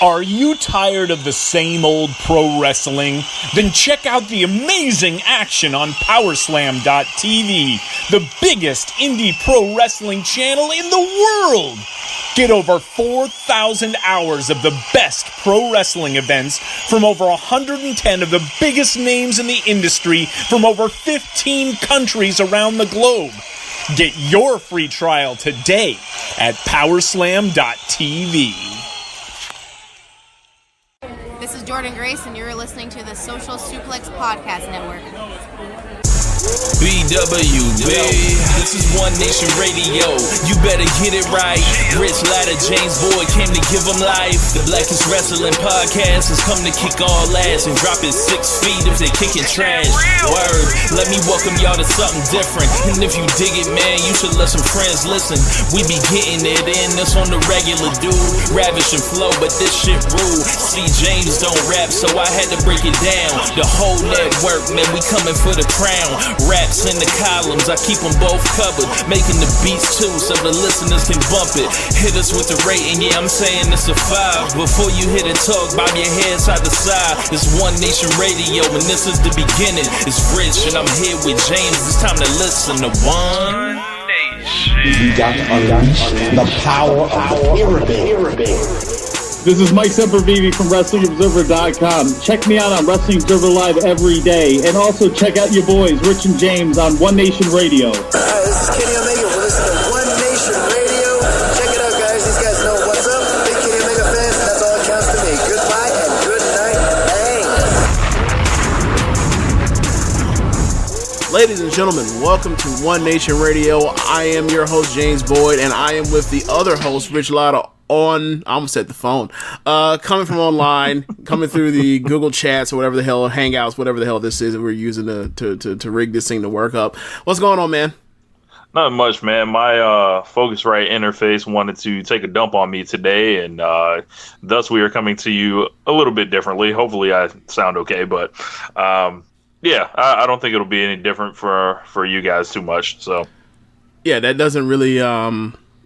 Are you tired of the same old pro wrestling? Then check out the amazing action on Powerslam.tv, the biggest indie pro wrestling channel in the world. Get over 4,000 hours of the best pro wrestling events from over 110 of the biggest names in the industry from over 15 countries around the globe. Get your free trial today at Powerslam.tv. This is Jordan Grace, and you're listening to the Social Suplex Podcast Network. BWB, this is One Nation Radio. You better get it right. Rich Latta, James Boyd came to give them life. The Blackest Wrestling Podcast has come to kick all ass and drop it 6 feet if they kicking trash. Word, let me welcome y'all to something different. And if you dig it, man, you should let some friends listen. We be getting it in, this on the regular, dude. Ravish and flow, but this shit rude. See, James don't rap, so I had to break it down. The whole network, man, we coming for the crown. Raps in the columns, I keep them both covered. Making the beats too, so the listeners can bump it. Hit us with the rating, yeah, I'm saying it's a 5. Before you hit it, talk, bob your head side to side. It's One Nation Radio, and this is the beginning. It's Rich, and I'm here with James. It's time to listen to One Nation. You got to unleash the power of the pyramid. This is Mike Sempervive from WrestlingObserver.com. Check me out on Wrestling Observer Live every day. And also check out your boys, Rich and James, on One Nation Radio. This is Kenny Omega. We're listening to One Nation Radio. Check it out, guys. These guys know what's up. Big Kenny Omega fans, and that's all that counts to me. Goodbye and good night. Bang. Ladies and gentlemen, welcome to One Nation Radio. I am your host, James Boyd, and I am with the other host, Rich Latta. I almost said the phone. Coming from online, coming through the Google Chats or whatever the hell, Hangouts, whatever the hell this is that we're using to rig this thing to work up. What's going on, man? Not much, man. My Focusrite interface wanted to take a dump on me today, and thus we are coming to you a little bit differently. Hopefully I sound okay, but yeah, I don't think it'll be any different for you guys too much. So yeah, that doesn't really...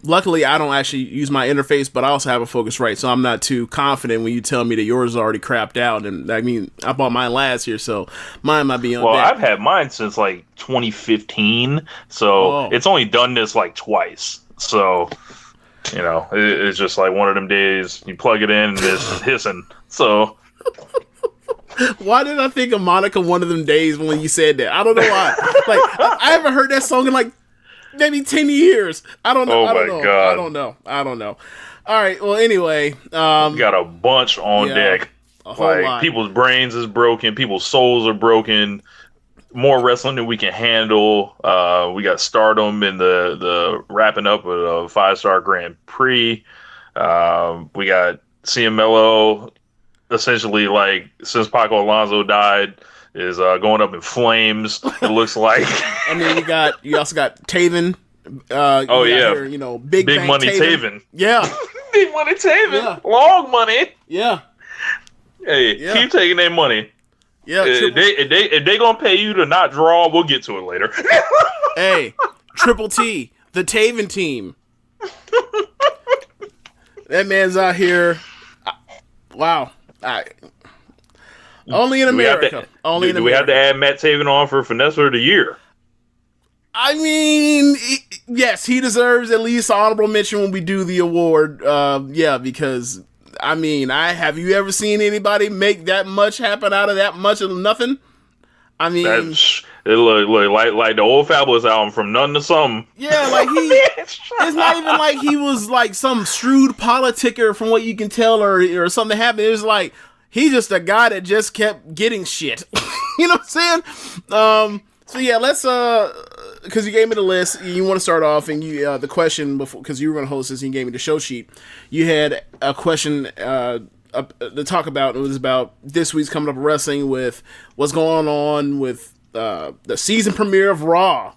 Luckily, I don't actually use my interface, but I also have a Focusrite, so I'm not too confident when you tell me that yours is already crapped out. And I mean, I bought mine last year, so mine might be on deck. Well, I've had mine since like 2015, so it's only done this like twice. So, you know, it's just like one of them days you plug it in and it's hissing. So. Why did I think of Monica one of them days when you said that? I don't know why. Like, I haven't heard that song in like maybe 10 years. I don't know. Oh my God. I don't know. All right. Well, anyway. We got a bunch on deck. A whole lot. People's brains is broken. People's souls are broken. More wrestling than we can handle. We got Stardom in the wrapping up of a 5-star Grand Prix. We got CMLO essentially, like, since Paco Alonso died, is going up in flames. It looks like. And then you also got Taven. Big money Taven. Yeah, big money Taven. Yeah. Long money. Yeah. Hey, keep taking their money. Yeah. If they gonna pay you to not draw, we'll get to it later. Hey, Triple T, the Taven team. That man's out here. Wow. Only in America. Do we have to add Matt Taven on for Finesser of the Year? I mean, yes, he deserves at least honorable mention when we do the award. Because, I mean, have you ever seen anybody make that much happen out of that much of nothing? I mean... It look like the old Fabulous album, From None to Something. Yeah, like it's not even like he was like some shrewd politicker from what you can tell or something happened. It was like... He's just a guy that just kept getting shit. You know what I'm saying? So yeah, let's because you gave me the list. You want to start off, and you the question before, because you were going to host this, and you gave me the show sheet. You had a question to talk about. It was about this week's coming up wrestling with what's going on with the season premiere of Raw.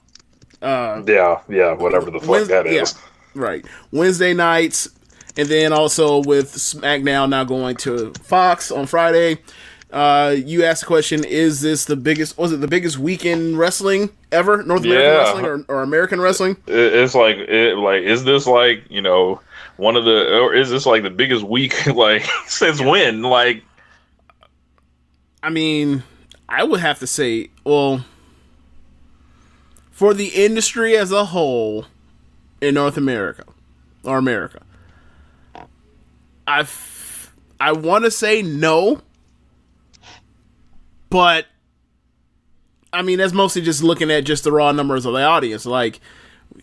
Whatever the fuck that is. Right, Wednesday nights. And then also with SmackDown now going to Fox on Friday, you asked the question: is this the biggest? Was it the biggest weekend wrestling ever? North American wrestling or American wrestling? It's like is this like one of the, or is this like the biggest week like since when? Like, I mean, I would have to say, well, for the industry as a whole in North America or America, I want to say no, but I mean, that's mostly just looking at just the raw numbers of the audience. Like,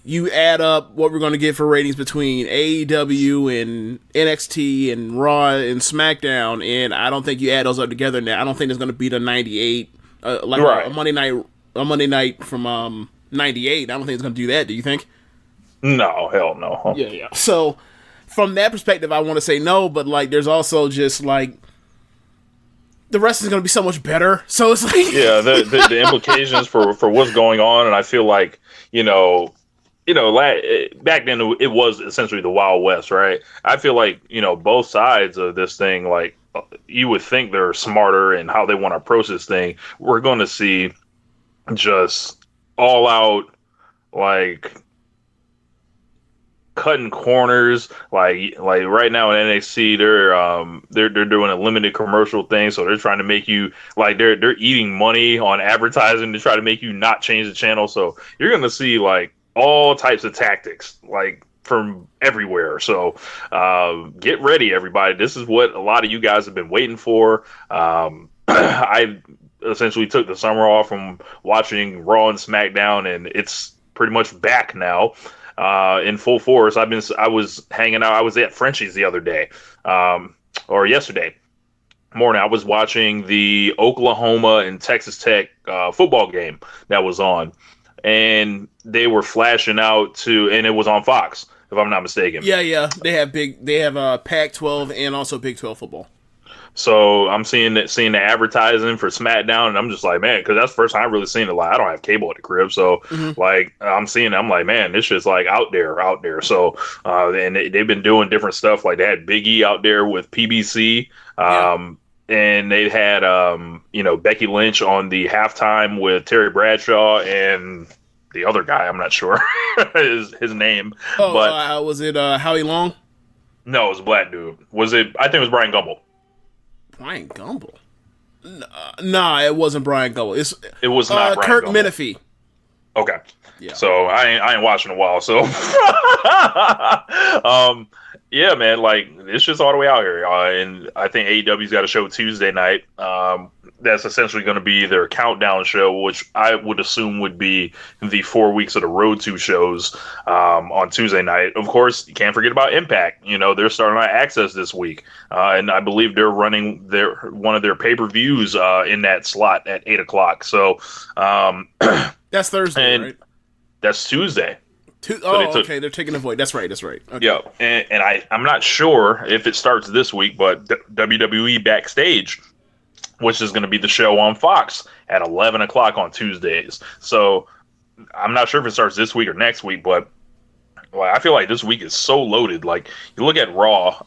you add up what we're going to get for ratings between AEW and NXT and Raw and SmackDown, and I don't think you add those up together now. I don't think it's going to beat a 98, right. a Monday night from 98. I don't think it's going to do that. Do you think? No, hell no. Yeah. So, from that perspective, I want to say no, but like, there's also just like, the rest is going to be so much better. So it's like, yeah, the implications for what's going on, and I feel like back then it was essentially the Wild West, right? I feel like both sides of this thing, like you would think they're smarter in how they want to approach this thing. We're going to see just all out like cutting corners, like right now in NXT, they're doing a limited commercial thing, so they're trying to make you like they're eating money on advertising to try to make you not change the channel. So you're gonna see like all types of tactics like from everywhere. So get ready, everybody. This is what a lot of you guys have been waiting for. I essentially took the summer off from watching Raw and SmackDown, and it's pretty much back now. In full force. I was hanging out. I was at Frenchie's the other day, or yesterday morning. I was watching the Oklahoma and Texas Tech football game that was on, and they were flashing out and it was on Fox, if I'm not mistaken. Yeah. They have Pac-12 and also Big 12 football. So I'm seeing the advertising for SmackDown, and I'm just like, man, because that's the first time I've really seen it. Like, I don't have cable at the crib, so like I'm seeing it. I'm like, man, this shit's like out there. So and they've been doing different stuff. Like they had Big E out there with PBC, and they had Becky Lynch on the halftime with Terry Bradshaw and the other guy. I'm not sure his name. Oh, but was it Howie Long? No, it was a black dude. Was it? I think it was Brian Gumble. Brian Gumble? Nah, it wasn't Brian Gumble. It was not Brian Kirk Gumble. Menefee. Okay. Yeah. So I ain't watching in a while. So yeah, man, like it's just all the way out here. And I think AEW's got a show Tuesday night. That's essentially going to be their countdown show, which I would assume would be the 4 weeks of the Road to shows on Tuesday night. Of course, you can't forget about Impact. They're starting on Access this week, and I believe they're running one of their pay-per-views in that slot at 8:00. So that's Thursday, and right? That's Tuesday. Okay, they're taking the void. That's right. Okay. Yeah, and I'm not sure if it starts this week, but WWE Backstage, which is going to be the show on Fox at 11:00 on Tuesdays. So I'm not sure if it starts this week or next week, but I feel like this week is so loaded. Like you look at Raw,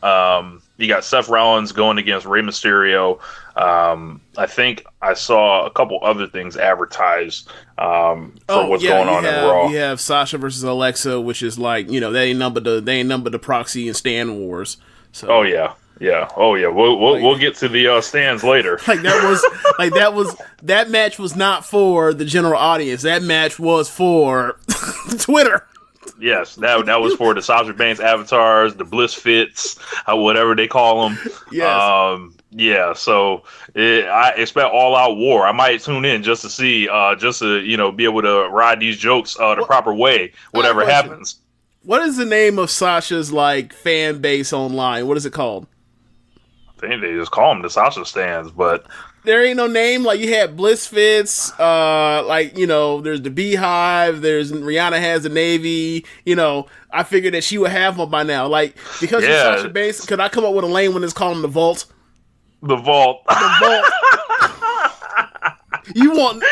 you got Seth Rollins going against Rey Mysterio. I think I saw a couple other things advertised for what's going on in Raw. You have Sasha versus Alexa, which is like they ain't number the Proxy and Stan Wars. So. Oh yeah. We'll get to the stands later. That match was not for the general audience. That match was for Twitter. Yes, that was for the Sasha Banks avatars, the Bliss Fits, whatever they call them. Yes. Yeah. So I expect all out war. I might tune in just to see, just to be able to ride these jokes the proper way, whatever happens. What is the name of Sasha's fan base online? What is it called? I think they just call them the Sasha stands, but there ain't no name. Like you had Bliss Fits, there's the Beehive, there's Rihanna has the Navy. I figured that she would have one by now. Like because she's Sasha Banks, could I come up with a lane when it's called the Vault? The Vault. The Vault. You want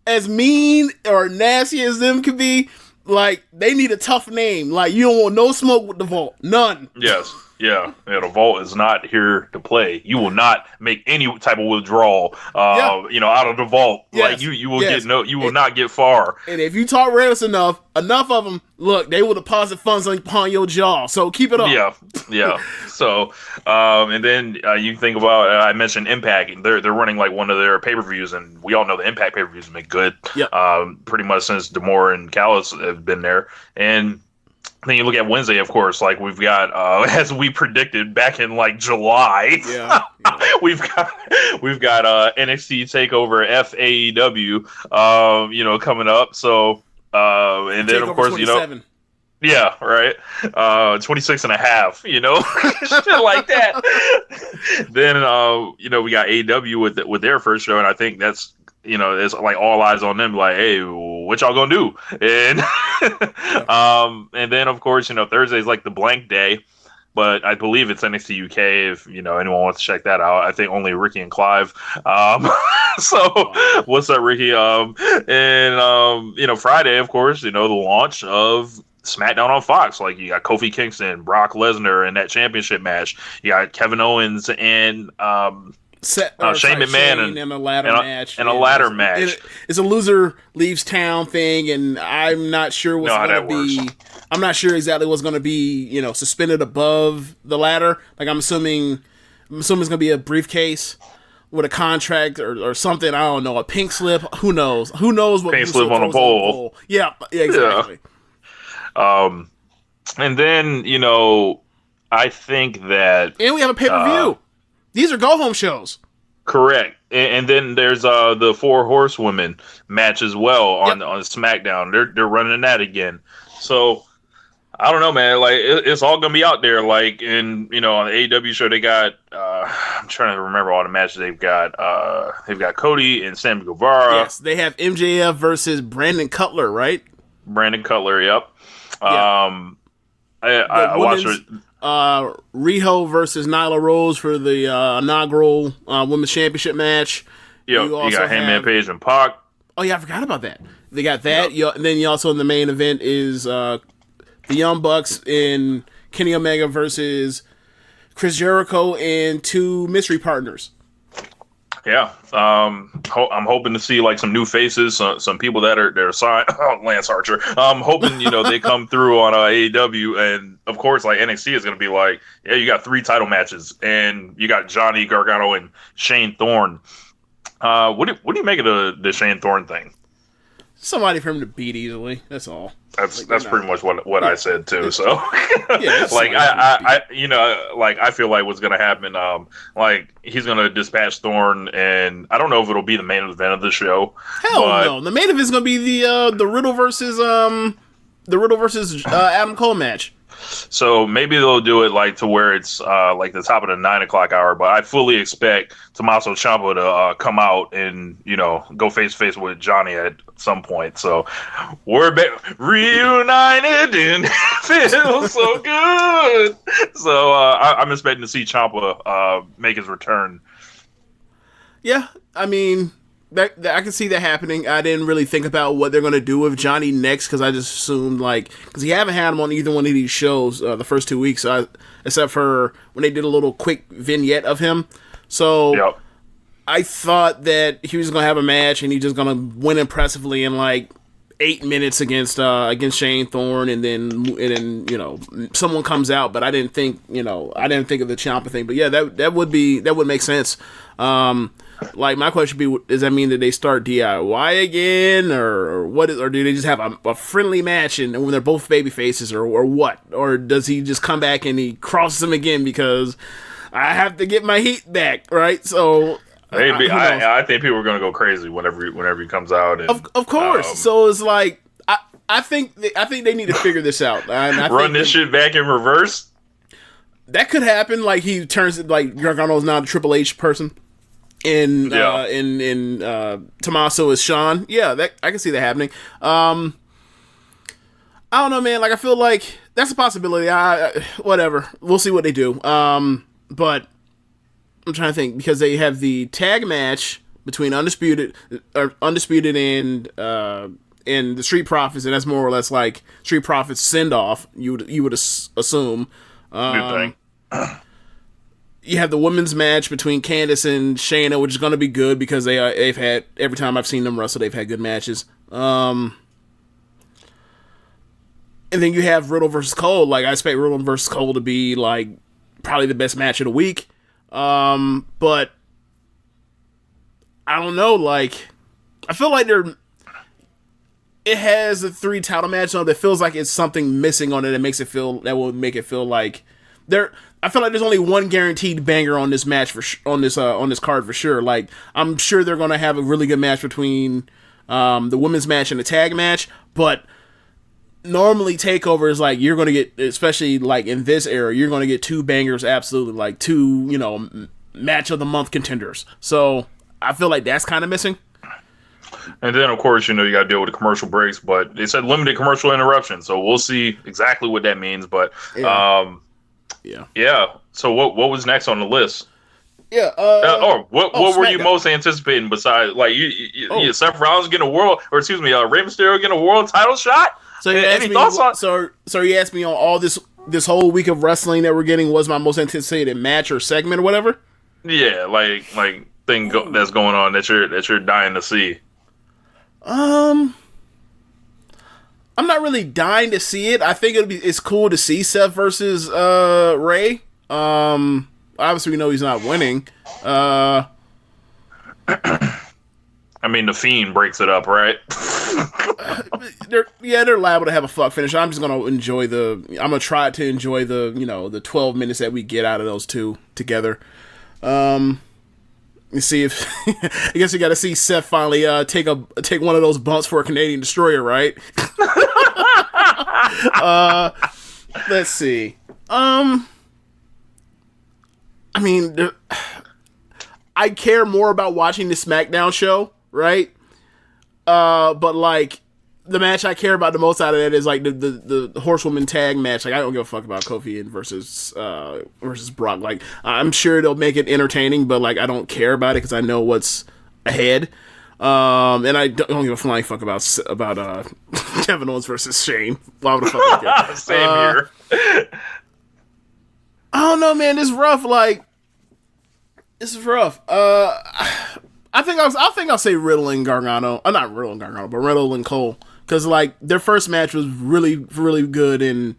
as mean or nasty as them could be. Like they need a tough name. Like you don't want no smoke with the Vault. None. Yes. The vault is not here to play. You will not make any type of withdrawal, out of the vault. Yes. Like you will you will not get far. And if you talk reckless enough of them, look, they will deposit funds upon your jaw. So keep it up. Yeah. So, and then you think about I mentioned Impact. They're running like one of their pay-per-views, and we all know the Impact pay-per-views have been good. Pretty much since D'Amore and Callis have been there, and then you look at Wednesday, of course, like we've got, as we predicted back in like July, we've got NXT Takeover FAEW, coming up. So, and then of course, 27. Yeah, right. 26 and a half, shit like that. Then, we got AEW with their first show, and I think that's, it's like all eyes on them. Like, hey, what y'all gonna do? And and then of course, Thursday's like the blank day, but I believe it's NXT UK. If anyone wants to check that out, I think only Ricky and Clive. So what's up, Ricky? Friday, of course, the launch of SmackDown on Fox. Like you got Kofi Kingston, Brock Lesnar in that championship match. You got Kevin Owens and Shane McMahon in a ladder match. And a ladder match. It's a loser leaves town thing, and I'm not sure what's going to be. I'm not sure exactly what's going to be, suspended above the ladder. Like I'm assuming it's going to be a briefcase with a contract or something. I don't know. A pink slip. Who knows? Who knows what pink slip on a pole? Yeah, exactly. Yeah. And then I think that, and we have a pay-per-view. These are go-home shows. Correct. And then there's the Four Horsewomen match as well on SmackDown. They're running that again. So I don't know, man. Like it's all gonna be out there. Like on the AEW show, they got. I'm trying to remember all the matches they've got. They've got Cody and Sammy Guevara. Yes, they have MJF versus Brandon Cutler, right? Brandon Cutler. Yep. Yeah. I watched it. Riho versus Nyla Rose for the inaugural Women's Championship match. Yeah, you got Hangman Page and Pac. Oh yeah, I forgot about that. They got that. Yep. And then you also in the main event is the Young Bucks and Kenny Omega versus Chris Jericho and two mystery partners. Yeah, I'm hoping to see like some new faces, some people that are signed. Oh, Lance Archer. I'm hoping they come through on AEW, and of course, like NXT is going to be like, yeah, you got 3 title matches, and you got Johnny Gargano and Shane Thorne. What do you make of the Shane Thorne thing? Somebody for him to beat easily. That's all. That's pretty much what I said too. So, yeah, like I feel like what's gonna happen. Like he's gonna dispatch Thorne, and I don't know if it'll be the main event of the show. Hell no, the main event is gonna be the Riddle versus Adam Cole match. So maybe they'll do it like to where it's like the top of the 9 o'clock hour. But I fully expect Tommaso Ciampa to come out and go face to face with Johnny at some point. So we're reunited and it feels so good. So I'm expecting to see Ciampa make his return. Yeah, I mean. I can see that happening. I didn't really think about what they're going to do with Johnny next because I just assumed, because you haven't had him on either one of these shows the first 2 weeks, except for when they did a little quick vignette of him. So I thought that he was going to have a match and he's just going to win impressively in 8 minutes against Shane Thorne, and then someone comes out. But I didn't think of the Ciampa thing. But yeah, that would make sense. My question would be: does that mean that they start DIY again, or what? Or do they just have a friendly match and when they're both baby faces, or what? Or does he just come back and he crosses them again because I have to get my heat back, right? So maybe I think people are going to go crazy whenever he comes out. And, of course. So it's like I think they need to figure this out. Run this shit back in reverse. That could happen. Like he turns it like Gargano's now the Triple H person. In Tommaso is Sean. Yeah, I can see that happening. I don't know, man. I feel like that's a possibility. Whatever. We'll see what they do. But I'm trying to think because they have the tag match between Undisputed and the Street Profits, and that's more or less like Street Profits send off. You would assume. Good thing. You have the women's match between Candice and Shayna, which is going to be good because they've had, every time I've seen them wrestle, they've had good matches. And then you have Riddle versus Cole. Like, I expect Riddle versus Cole to be, like, probably the best match of the week. But I don't know, like, I feel like it has a 3 title match on it that feels like it's something missing on it that will make it feel like I feel like there's only one guaranteed banger on this match on this card for sure. Like, I'm sure they're gonna have a really good match between the women's match and the tag match, but normally TakeOver is like, you're gonna get, especially like in this era, you're gonna get 2 bangers, absolutely, like 2, match of the month contenders. So I feel like that's kind of missing. And then, of course, you got to deal with the commercial breaks, but they said limited commercial interruption, so we'll see exactly what that means. But yeah. So what was next on the list? Yeah. What were you most anticipating besides, like, you Seth Rollins getting Rey Mysterio getting a world title shot? So any thoughts on? So you asked me on all this whole week of wrestling that we're getting, was my most anticipated match or segment or whatever? Yeah, like thing that's going on that you're dying to see. I'm not really dying to see it. I think it's cool to see Seth versus Ray. Obviously we know he's not winning. I mean, the Fiend breaks it up, right? They're liable to have a fuck finish. I'm just gonna try to enjoy the 12 minutes that we get out of those two together. You see if I guess you got to see Seth finally take one of those bumps for a Canadian destroyer, right? Let's see. I mean, I care more about watching the SmackDown show, right? But like, the match I care about the most out of that is like the Horsewoman tag match. Like, I don't give a fuck about Kofi versus Brock. Like, I'm sure they'll make it entertaining, but like, I don't care about it because I know what's ahead. And I don't give a flying fuck about Kevin Owens versus Shane. Why would the fuck I care? Same here. I don't know, man. This is rough. Like, this is rough. I think I'll say Riddle and Gargano. Not Riddle and Gargano, but Riddle and Cole. Because, like, their first match was really, really good. And,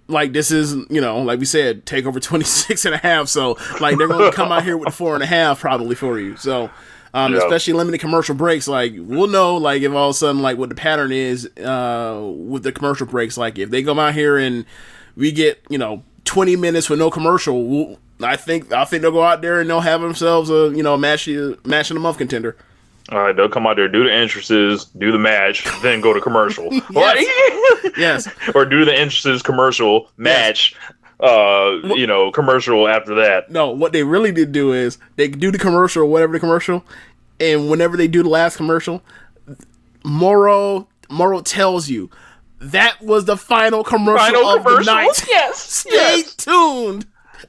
like, this is, like we said, TakeOver 26.5. So, like, they're going to come out here with 4.5 probably for you. So, especially limited commercial breaks. Like, we'll know, like, if all of a sudden, like, what the pattern is with the commercial breaks. Like, if they come out here and we get, 20 minutes with no commercial, I think they'll go out there and they'll have themselves a match of the month contender. All right, they'll come out there, do the entrances, do the match, then go to commercial. Yes. Or do the entrances, commercial, match, commercial after that. No, what they really did do is they do the commercial or whatever the commercial, and whenever they do the last commercial, Morrow tells you that was the final commercial of the night. Yes. Stay tuned.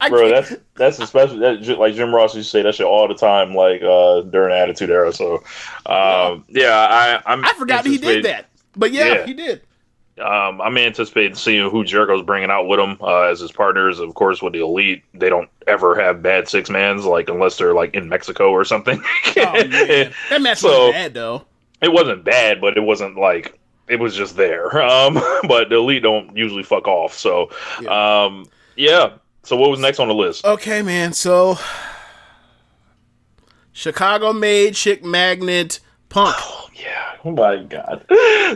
Bro, that's especially like Jim Ross used to say that shit all the time, like during the Attitude Era. So, I forgot he did that, but he did. I'm anticipating seeing who Jericho's bringing out with him as his partners. Of course, with the Elite, they don't ever have bad 6-mans, like unless they're like in Mexico or something. Man. That match wasn't bad though. It wasn't bad, but it wasn't like it was just there. But the Elite don't usually fuck off. So, So what was next on the list? Okay, man. So Chicago-made chick magnet Punk. Oh, yeah. Oh, my God.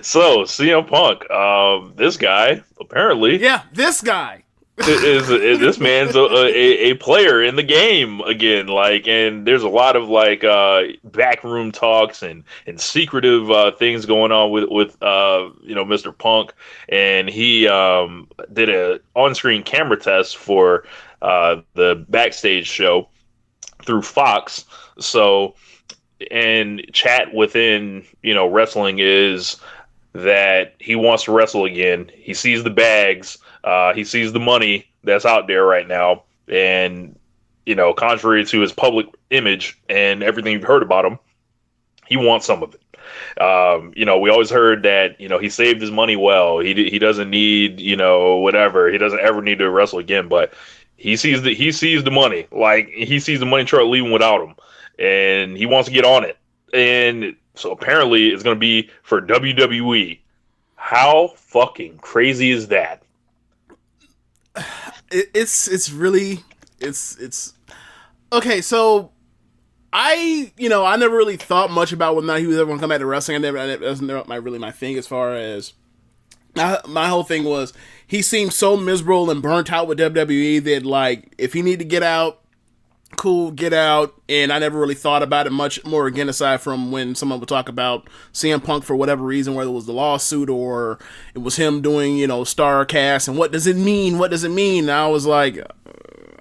So CM Punk, this guy, apparently. Yeah, this guy. is this man's a player in the game again, like, and there's a lot of like backroom talks and secretive things going on with Mr. Punk, and he did a on-screen camera test for the backstage show through Fox. So, and chat within wrestling is that he wants to wrestle again. He sees the bags. He sees the money that's out there right now, and contrary to his public image and everything you've heard about him, he wants some of it. We always heard that he saved his money well. He doesn't need whatever. He doesn't ever need to wrestle again. But he sees the money. Like, he sees the money truck leaving without him, and he wants to get on it. And so apparently it's going to be for WWE. How fucking crazy is that? It's really okay. So I never really thought much about whether or not he was ever going to come back to wrestling. That was never my thing. As far as my whole thing was, he seemed so miserable and burnt out with WWE that, like, if he need to get out, cool, get out. And I never really thought about it much more again, aside from when someone would talk about CM Punk for whatever reason, whether it was the lawsuit or it was him doing, Starcast, and what does it mean? And I was like,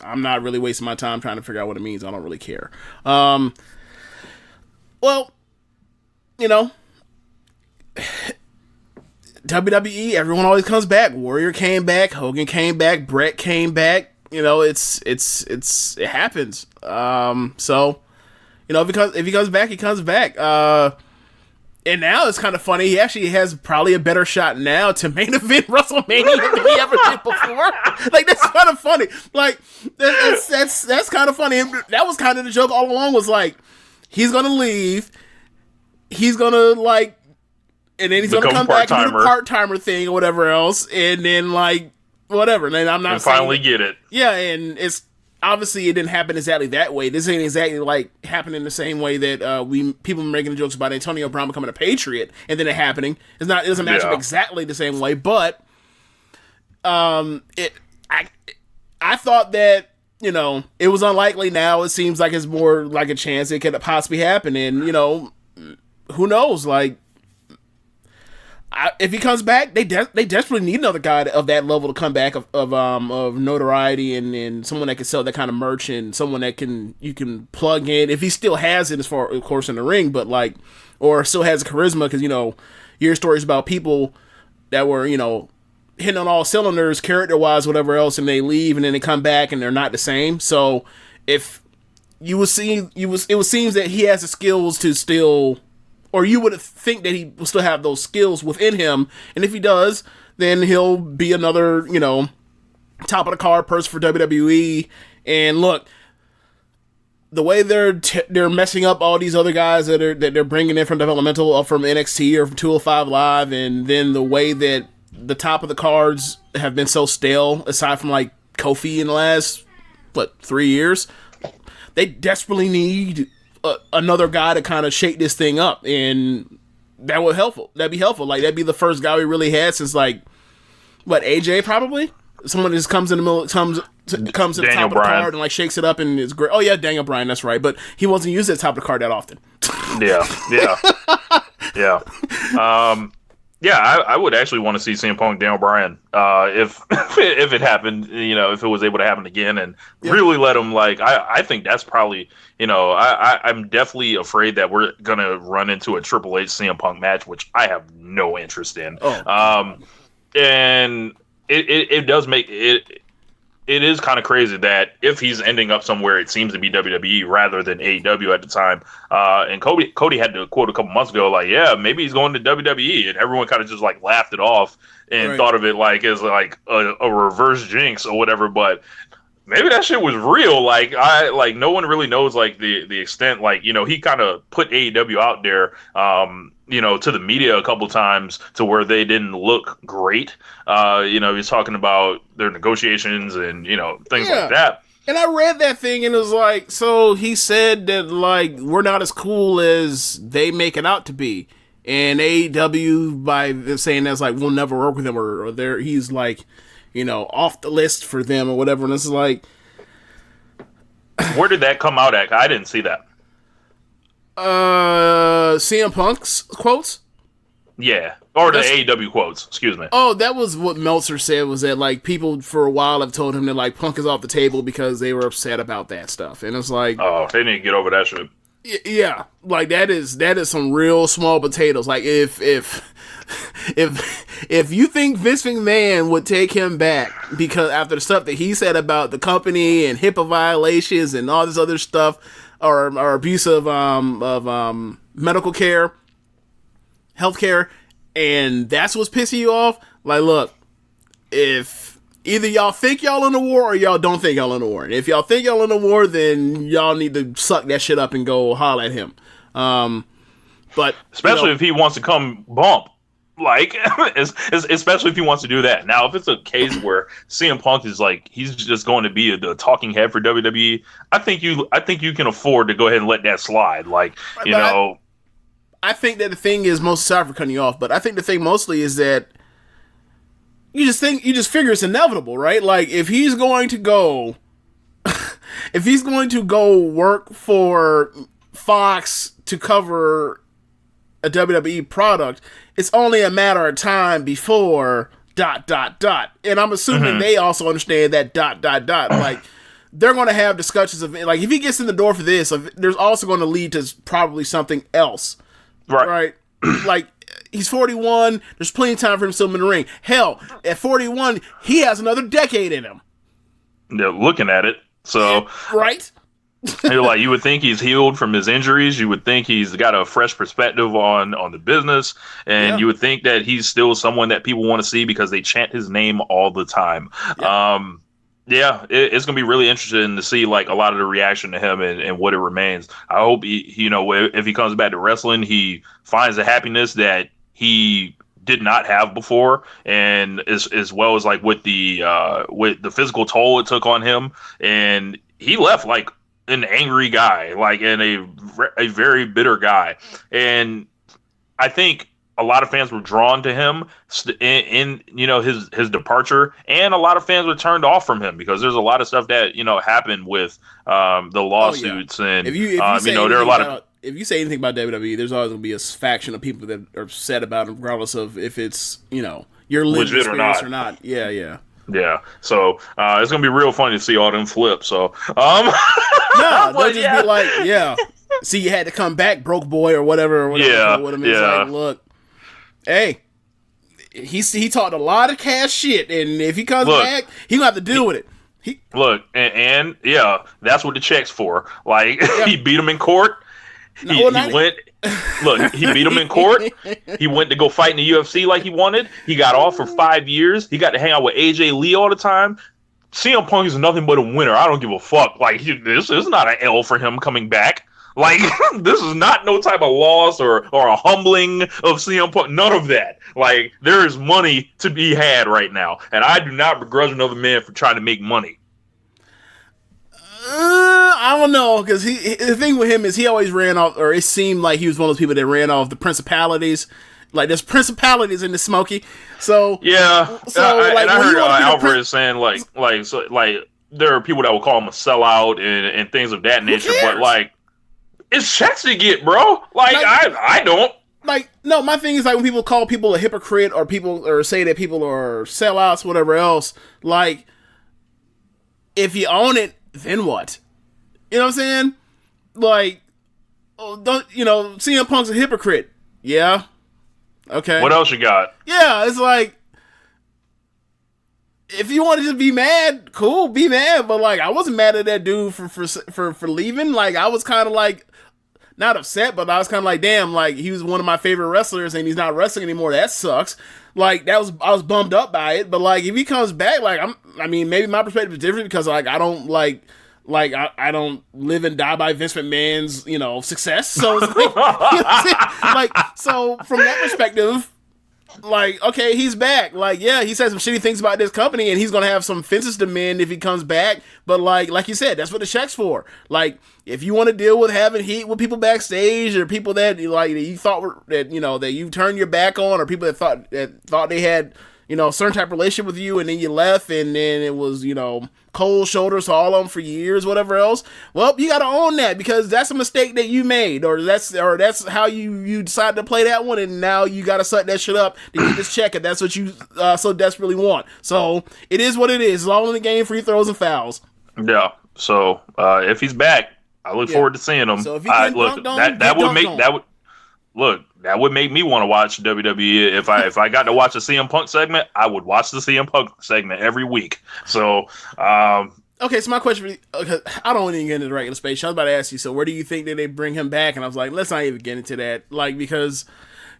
I'm not really wasting my time trying to figure out what it means. I don't really care. WWE, everyone always comes back. Warrior came back, Hogan came back, Brett came back. It happens. So, if he comes back, he comes back. And now it's kind of funny. He actually has probably a better shot now to main event WrestleMania than he ever did before. Like, that's kind of funny. Like, that's kind of funny. And that was kind of the joke all along, was like, he's gonna leave. He's gonna, like, and then he's gonna come back and do the part-timer thing or whatever else, and then, like, whatever. And I'm not saying finally get it. Yeah, and it's obviously it didn't happen exactly that way. This ain't exactly like happening the same way that people making jokes about Antonio Brown becoming a Patriot and then it happening. It doesn't match up exactly the same way, but I thought that it was unlikely. Now it seems like it's more like a chance it could possibly happen, and who knows? Like, if he comes back, they desperately need another guy of that level to come back of notoriety and someone that can sell that kind of merch and someone that you can plug in if he still has it, as far, of course, in the ring, but like, or still has charisma, because you hear stories about people that were hitting on all cylinders character wise, whatever else, and they leave and then they come back and they're not the same. So if it would seem that he has the skills to still. Or you would think that he will still have those skills within him, and if he does, then he'll be another, top of the card person for WWE. And look, the way they're messing up all these other guys that they're bringing in from developmental, from NXT or from 205 Live, and then the way that the top of the cards have been so stale, aside from like Kofi in the last 3 years, they desperately need another guy to kind of shake this thing up, and that would helpful. That'd be helpful. Like, that'd be the first guy we really had since AJ probably. Someone just comes in the middle, comes to the top of the card and like shakes it up and is great. Oh yeah, Daniel Bryan, that's right. But he wasn't used at the top of the card that often. Yeah. I would actually want to see CM Punk, Daniel Bryan, if it happened, if it was able to happen again, and really let him, like, I think that's probably, I'm definitely afraid that we're gonna run into a Triple H CM Punk match, which I have no interest in. And it does make it. It is kind of crazy that if he's ending up somewhere, it seems to be WWE rather than AEW at the time. And Cody had to quote a couple months ago, like, yeah, maybe he's going to WWE, and everyone kind of just like laughed it off and thought of it like as like a reverse jinx or whatever. But maybe that shit was real. Like, no one really knows like the extent. Like, he kind of put AEW out there, to the media a couple times to where they didn't look great. He's talking about their negotiations and, things like that. And I read that thing and it was like, so he said that, like, we're not as cool as they make it out to be. And AEW, by saying that's like, we'll never work with him, or he's like, off the list for them or whatever. And it's like, where did that come out at? I didn't see that. CM Punk's quotes? Yeah. Or the AEW quotes, excuse me. Oh, that was what Meltzer said, was that, like, people for a while have told him that, like, Punk is off the table because they were upset about that stuff. And it's like, oh, they need to get over that shit. Yeah. Like, that is some real small potatoes. Like, if you think Vince McMahon would take him back because after the stuff that he said about the company and HIPAA violations and all this other stuff, or abuse of medical care, healthcare, and that's what's pissing you off. Like, look, if either y'all think y'all in the war or y'all don't think y'all in the war. And if y'all think y'all in the war, then y'all need to suck that shit up and go holler at him. But especially if he wants to come bump, like, especially if he wants to do that. Now, if it's a case where CM Punk is like he's just going to be the talking head for WWE, I think you can afford to go ahead and let that slide. Like, you know, I think that the thing is sorry for cutting you off, but I think the thing mostly is that you just figure it's inevitable, right? Like, if he's going to go work for Fox to cover a WWE product, it's only a matter of time before ... And I'm assuming they also understand that ... Like, they're going to have discussions of, like, if he gets in the door for this, there's also going to lead to probably something else. Right? Like, he's 41, there's plenty of time for him still in the ring. Hell, at 41, he has another decade in him. Yeah, looking at it. So, right? You're like, you would think he's healed from his injuries. You would think he's got a fresh perspective on the business, and you would think that he's still someone that people want to see because they chant his name all the time. It's gonna be really interesting to see like a lot of the reaction to him and what it remains. I hope if he comes back to wrestling, he finds the happiness that he did not have before, and as well as like with the physical toll it took on him, and he left like an angry guy, like, and a very bitter guy. And I think a lot of fans were drawn to him in his departure, and a lot of fans were turned off from him because there's a lot of stuff that happened with the lawsuits. And if you there are a lot of, if you say anything about WWE, there's always going to be a faction of people that are upset about it, regardless of if it's your lived experience or not. Yeah, so it's gonna be real funny to see all them flip. So, they'll just be like, see, you had to come back, broke boy, or whatever. It's like, look, hey, he talked a lot of cash shit, and if he comes back, he gonna have to deal with it. And that's what the check's for. Like, he beat him in court. He beat him in court. He went to go fight in the UFC like he wanted. He got off for 5 years. He got to hang out with AJ Lee all the time. CM Punk is nothing but a winner. I don't give a fuck. Like, this is not an L for him coming back. Like, this is not no type of loss or a humbling of CM Punk. None of that. Like, there is money to be had right now. And I do not begrudge another man for trying to make money. I don't know, because the thing with him is he always ran off, or it seemed like he was one of those people that ran off the principalities. Like, there's principalities in the Smoky. So I heard Alvarez saying like there are people that will call him a sellout and things of that nature. But like, it's checks to get, bro. Like I don't. Like, no, my thing is like when people call people a hypocrite or say that people are sellouts, whatever else. Like, if you own it, then what? You know what I'm saying? Like, CM Punk's a hypocrite. Yeah. Okay. What else you got? Yeah, it's like, if you wanted to be mad, cool, be mad. But like, I wasn't mad at that dude for leaving. Like, I was kind of like, not upset, but I was kind of like, damn, like, he was one of my favorite wrestlers and he's not wrestling anymore. That sucks. Like, I was bummed up by it. But like, if he comes back, like, maybe my perspective is different because like, I don't I don't live and die by Vince McMahon's, success. So it's like, so from that perspective, like, okay, he's back. Like, yeah, he said some shitty things about this company and he's going to have some fences to mend if he comes back. But like you said, that's what the check's for. Like, if you want to deal with having heat with people backstage or people that you thought were, that you turned your back on, or people that thought they had, a certain type of relationship with you, and then you left, and then it was, cold shoulders to all of them for years, whatever else. Well, you got to own that because that's a mistake that you made, or that's how you decided to play that one, and now you got to suck that shit up to get this check, and that's what you so desperately want. So it is what it is. It's all in the game, free throws and fouls. Yeah. So if he's back, I look forward to seeing him. So if he that would make me want to watch WWE. If I got to watch a CM Punk segment, I would watch the CM Punk segment every week. So, okay. So my question, I don't want to get into the regular space. I was about to ask you. So where do you think that they bring him back? And I was like, let's not even get into that. Like, because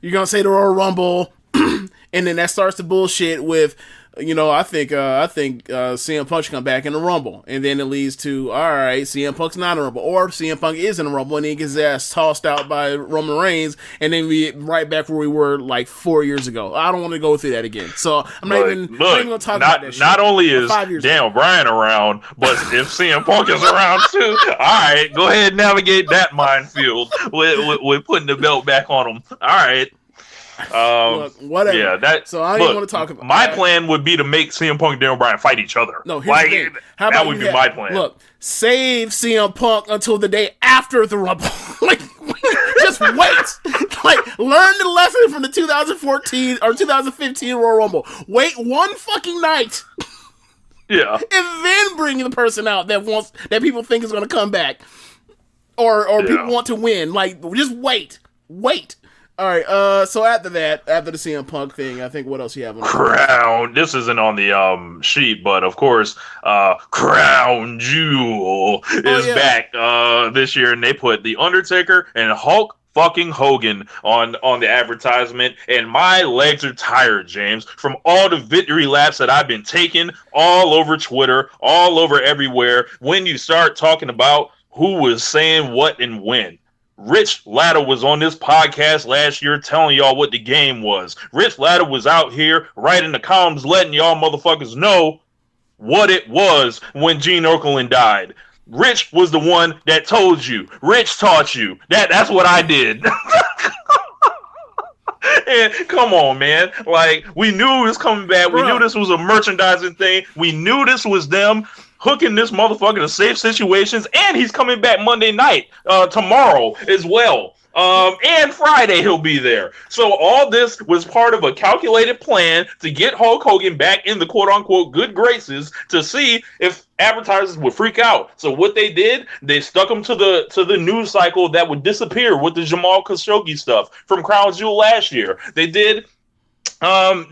you're gonna say the Royal Rumble, and then that starts the bullshit with I think CM Punk should come back in the Rumble, and then it leads to, all right, CM Punk's not in the Rumble, or CM Punk is in the Rumble, and he gets his ass tossed out by Roman Reigns, and then we right back where we were like 4 years ago. I don't want to go through that again, so I'm not even going to talk about that shit. Not only is Daniel Bryan around, but if CM Punk is around too, all right, go ahead and navigate that minefield with putting the belt back on him. All right. Look, whatever. Yeah, so I don't even want to talk about. My plan would be to make CM Punk and Daniel Bryan fight each other. No, here's the thing. That would be my plan. Look, save CM Punk until the day after the Rumble. Just wait. Learn the lesson from the 2014 or 2015 Royal Rumble. Wait one fucking night. Yeah. And then bring the person out that people think is going to come back, or people want to win. Just wait. All right. So after the CM Punk thing, I think what else you have on Crown. This isn't on the sheet, but of course, Crown Jewel is back this year, and they put The Undertaker and Hulk fucking Hogan on the advertisement, and my legs are tired, James, from all the victory laps that I've been taking all over Twitter, all over everywhere. When you start talking about who was saying what and when. Rich Latta was on this podcast last year telling y'all what the game was. Rich Latta was out here writing the columns letting y'all motherfuckers know what it was when Gene Okerlund died. Rich was the one that told you. Rich taught you. That's what I did. And come on, man. We knew it was coming back. We knew this was a merchandising thing. We knew this was them hooking this motherfucker to safe situations, and he's coming back Monday night, tomorrow as well. And Friday he'll be there. So all this was part of a calculated plan to get Hulk Hogan back in the quote-unquote good graces to see if advertisers would freak out. So what they did, they stuck him to the news cycle that would disappear with the Jamal Khashoggi stuff from Crown Jewel last year. They did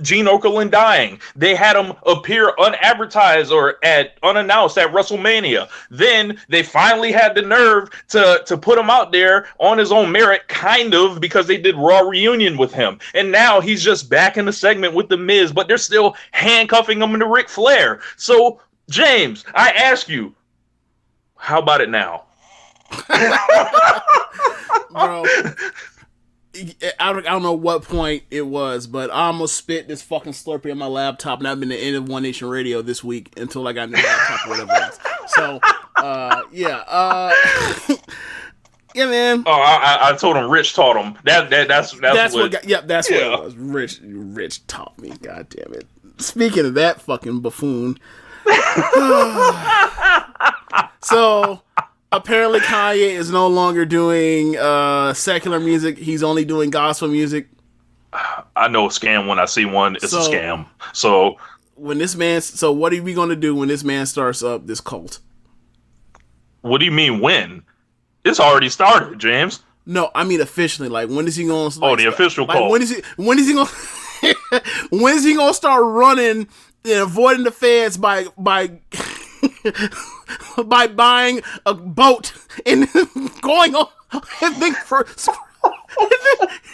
Gene Okerlund dying. They had him appear unadvertised or unannounced at WrestleMania. Then they finally had the nerve to put him out there on his own merit, kind of, because they did Raw Reunion with him. And now he's just back in the segment with The Miz, but they're still handcuffing him into Ric Flair. So, James, I ask you, how about it now? Bro, I don't know what point it was, but I almost spit this fucking Slurpee on my laptop, and I've been the end of One Nation Radio this week until I got a new laptop or whatever else. So, yeah, man. Oh, I told him Rich taught him. That's what it was. Rich taught me. God damn it. Speaking of that fucking buffoon. So, apparently Kanye is no longer doing secular music. He's only doing gospel music. I know a scam when I see one. It's a scam. So what are we going to do when this man starts up this cult? What do you mean when? It's already started, James. No, I mean officially. When is he going to the official cult. When is he going when is he going to start running and avoiding the feds by by buying a boat and going on and then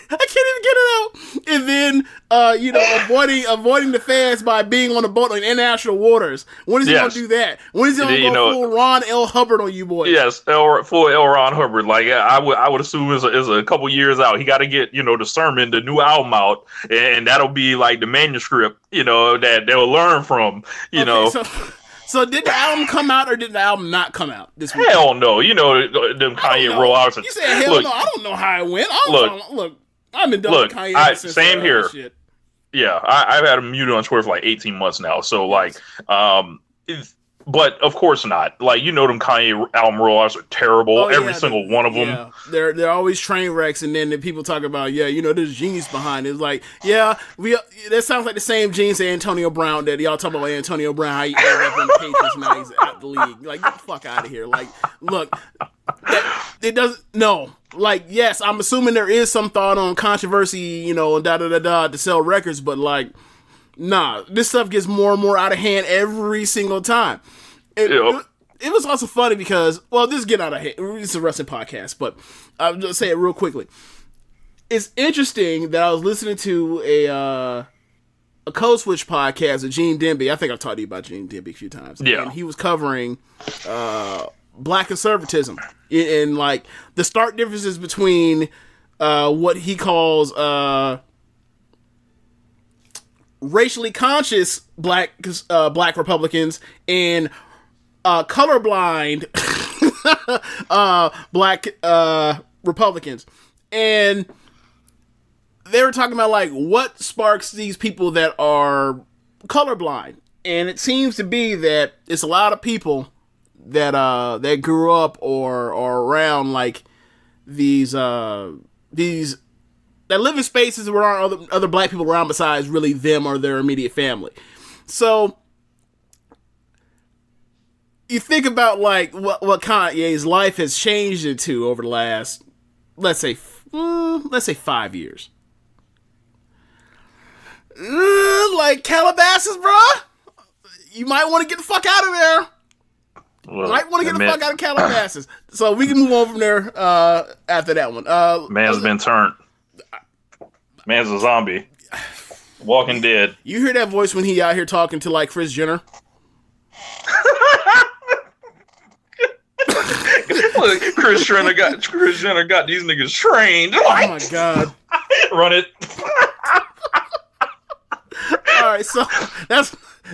I can't even get it out. And then avoiding the feds by being on a boat on international waters. When is he gonna do that? When is he gonna go full Ron L. Hubbard on you boys? Yes, full L. Ron Hubbard. I would assume is a couple years out. He got to get the sermon, the new album out, and that'll be the manuscript. That they'll learn from. So did the album come out or did the album not come out this week? Hell no. Them Kanye rollouts. You said hell no. I don't know how it went. Look, I've been done with Kanye since same here. Shit. Yeah, I've had him muted on Twitter for 18 months now. So but of course not. Them Kanye album rollouts are terrible. Every single one of them. Yeah. They're always train wrecks, and then the people talk about there's genius behind it. It's that sounds like the same genius as Antonio Brown that y'all talk about Antonio Brown, how he ended up on the Patriots and now he's out the league. Get the fuck out of here. Look, it doesn't. No. Yes, I'm assuming there is some thought on controversy, to sell records, but nah, this stuff gets more and more out of hand every single time. It was also funny because, this is getting out of hand. It's a wrestling podcast, but I'll just say it real quickly. It's interesting that I was listening to a Code Switch podcast with Gene Demby. I think I've talked to you about Gene Demby a few times. Yeah. And he was covering black conservatism and like the stark differences between what he calls racially conscious black Republicans and colorblind black Republicans. And they were talking about like what sparks these people that are colorblind, and it seems to be that it's a lot of people that that grew up or around like these that live in spaces where aren't other black people around besides really them or their immediate family. So you think about like what Kanye's life has changed into over the last, let's say 5 years. Like Calabasas, bruh. You might want to get the fuck out of there. Well, might want to get the fuck out of Calabasas. So we can move on from there after that one. Man's been turned. Man's a zombie. Walking dead. You hear that voice when he out here talking to like Kris Jenner? Look, Kris Jenner got these niggas trained. Oh my god. Run it. All right, so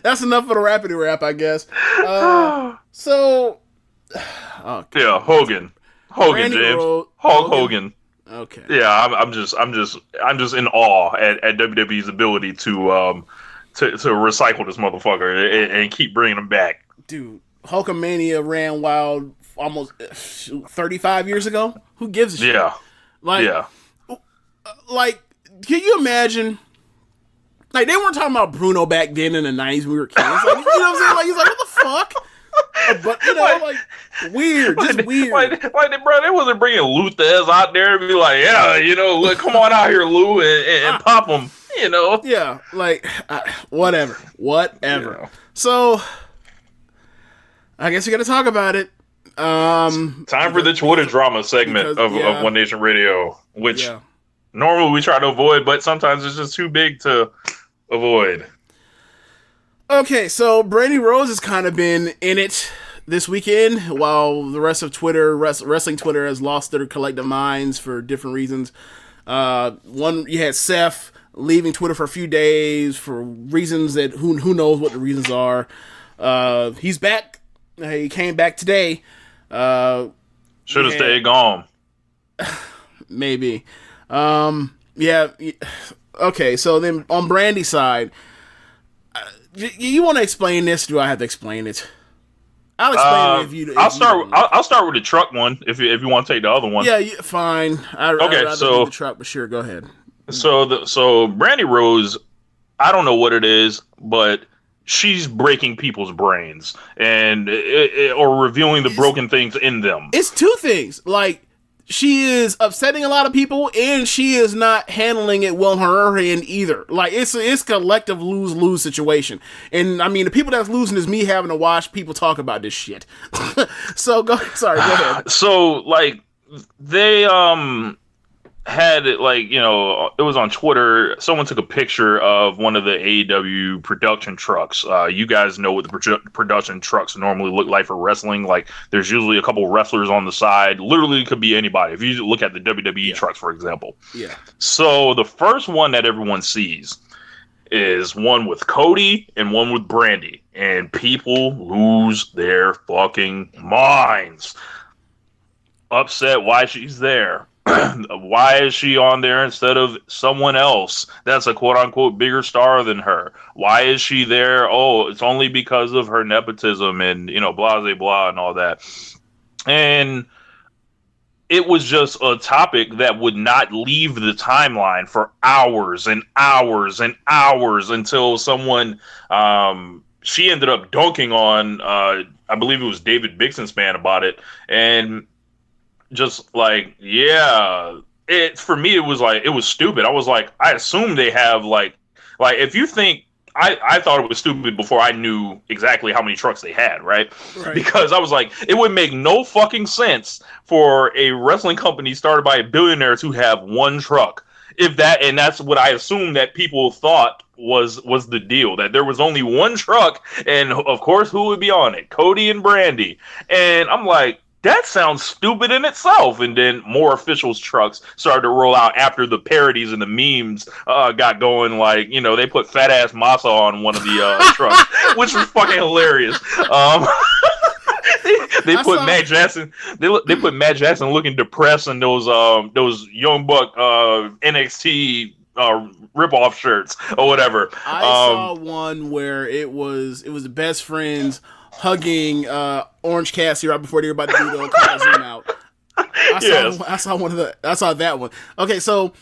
that's enough for the rapidy rap, I guess. Yeah, Hogan, Randy James, Rhodes, Hulk Hogan. Okay. Yeah, I'm just in awe at WWE's ability to recycle this motherfucker and keep bringing him back. Dude, Hulkamania ran wild almost 35 years ago. Who gives a shit? Yeah. Like, can you imagine? Like, they weren't talking about Bruno back then in the 90s when we were kids. Like, you know what I'm saying? Like, he's like, what the fuck? But, you know, like, weird. Just weird. Bro, they wasn't bringing Luthez out there and be like, yeah, you know, look, come on out here, Lou, and pop him, you know? Yeah, like, whatever. Yeah. So, I guess we got to talk about it. Time for the Twitter drama segment of One Nation Radio, which normally we try to avoid, but sometimes it's just too big to avoid. Okay, so Brandy Rose has kind of been in it this weekend, while the rest of Twitter, wrestling Twitter, has lost their collective minds for different reasons. One, you had Seth leaving Twitter for a few days for reasons that who knows what the reasons are. He's back. He came back today. Should have stayed gone. Maybe. Yeah. Okay, so then on Brandy's side, you want to explain this? Or do I have to explain it? I'll explain it if you. I'll start with the truck one if you want to take the other one. Yeah, fine. I'd rather do the truck, but sure, go ahead. So Brandy Rose, I don't know what it is, but she's breaking people's brains or revealing the broken things in them. It's two things. Like, she is upsetting a lot of people, and she is not handling it well on her end either. Like, it's collective lose-lose situation. And, I mean, the people that's losing is me having to watch people talk about this shit. So, go ahead. So, like, they, had it, like, you know, it was on Twitter. Someone took a picture of one of the AEW production trucks. You guys know what the production trucks normally look like for wrestling. Like, there's usually a couple wrestlers on the side. Literally, it could be anybody. If you look at the WWE trucks, for example. Yeah. So the first one that everyone sees is one with Cody and one with Brandy, and people lose their fucking minds. Upset why she's there. Why is she on there instead of someone else that's a quote-unquote bigger star than her? Why is she there? Oh, it's only because of her nepotism and, you know, blah, blah, blah, and all that. And it was just a topic that would not leave the timeline for hours and hours and hours until someone, she ended up dunking on, I believe it was David Bixenspan about it, and just like, yeah, for me, it was stupid. I was like, I assume they have like if you think, I thought it was stupid before I knew exactly how many trucks they had, right? Because I was like, it would make no fucking sense for a wrestling company started by a billionaire to have one truck. If that, and that's what I assume that people thought was the deal, that there was only one truck, and of course, who would be on it? Cody and Brandy. And I'm like, that sounds stupid in itself. And then more officials trucks started to roll out after the parodies and the memes got going. Like, you know, they put fat ass Masa on one of the trucks, which was fucking hilarious. They put Matt Jackson. They put Matt Jackson looking depressed in those Young Buck NXT rip-off shirts or whatever. I saw one where it was the best friends hugging Orange Cassidy right before they were about to do the zoom out. I saw that one. Okay, so.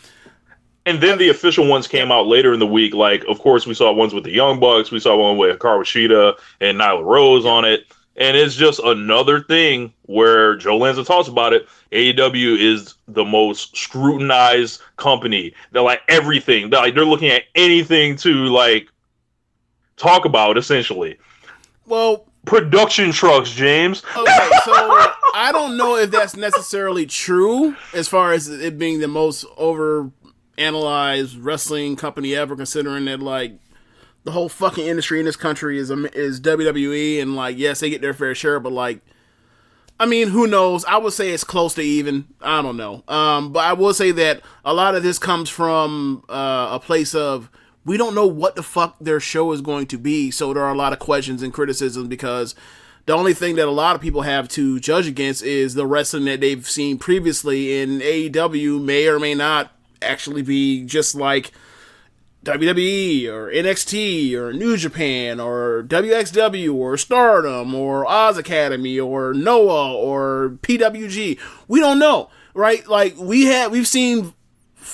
And then the official ones came out later in the week. Like, of course, we saw ones with the Young Bucks. We saw one with Hikaru Shida and Nyla Rose on it. And it's just another thing where Joe Lanza talks about it. AEW is the most scrutinized company. They're like everything. They're looking at anything to like talk about, essentially. Well, production trucks, James. Okay, so I don't know if that's necessarily true as far as it being the most over-analyzed wrestling company ever, considering that, like, the whole fucking industry in this country is WWE, and, like, yes, they get their fair share, but, like, I mean, who knows? I would say it's close to even. I don't know. But I will say that a lot of this comes from a place of, we don't know what the fuck their show is going to be, so there are a lot of questions and criticisms, because the only thing that a lot of people have to judge against is the wrestling that they've seen previously, and AEW may or may not actually be just like WWE or NXT or New Japan or WXW or Stardom or Oz Academy or Noah or PWG. We don't know, right? Like, we've seen,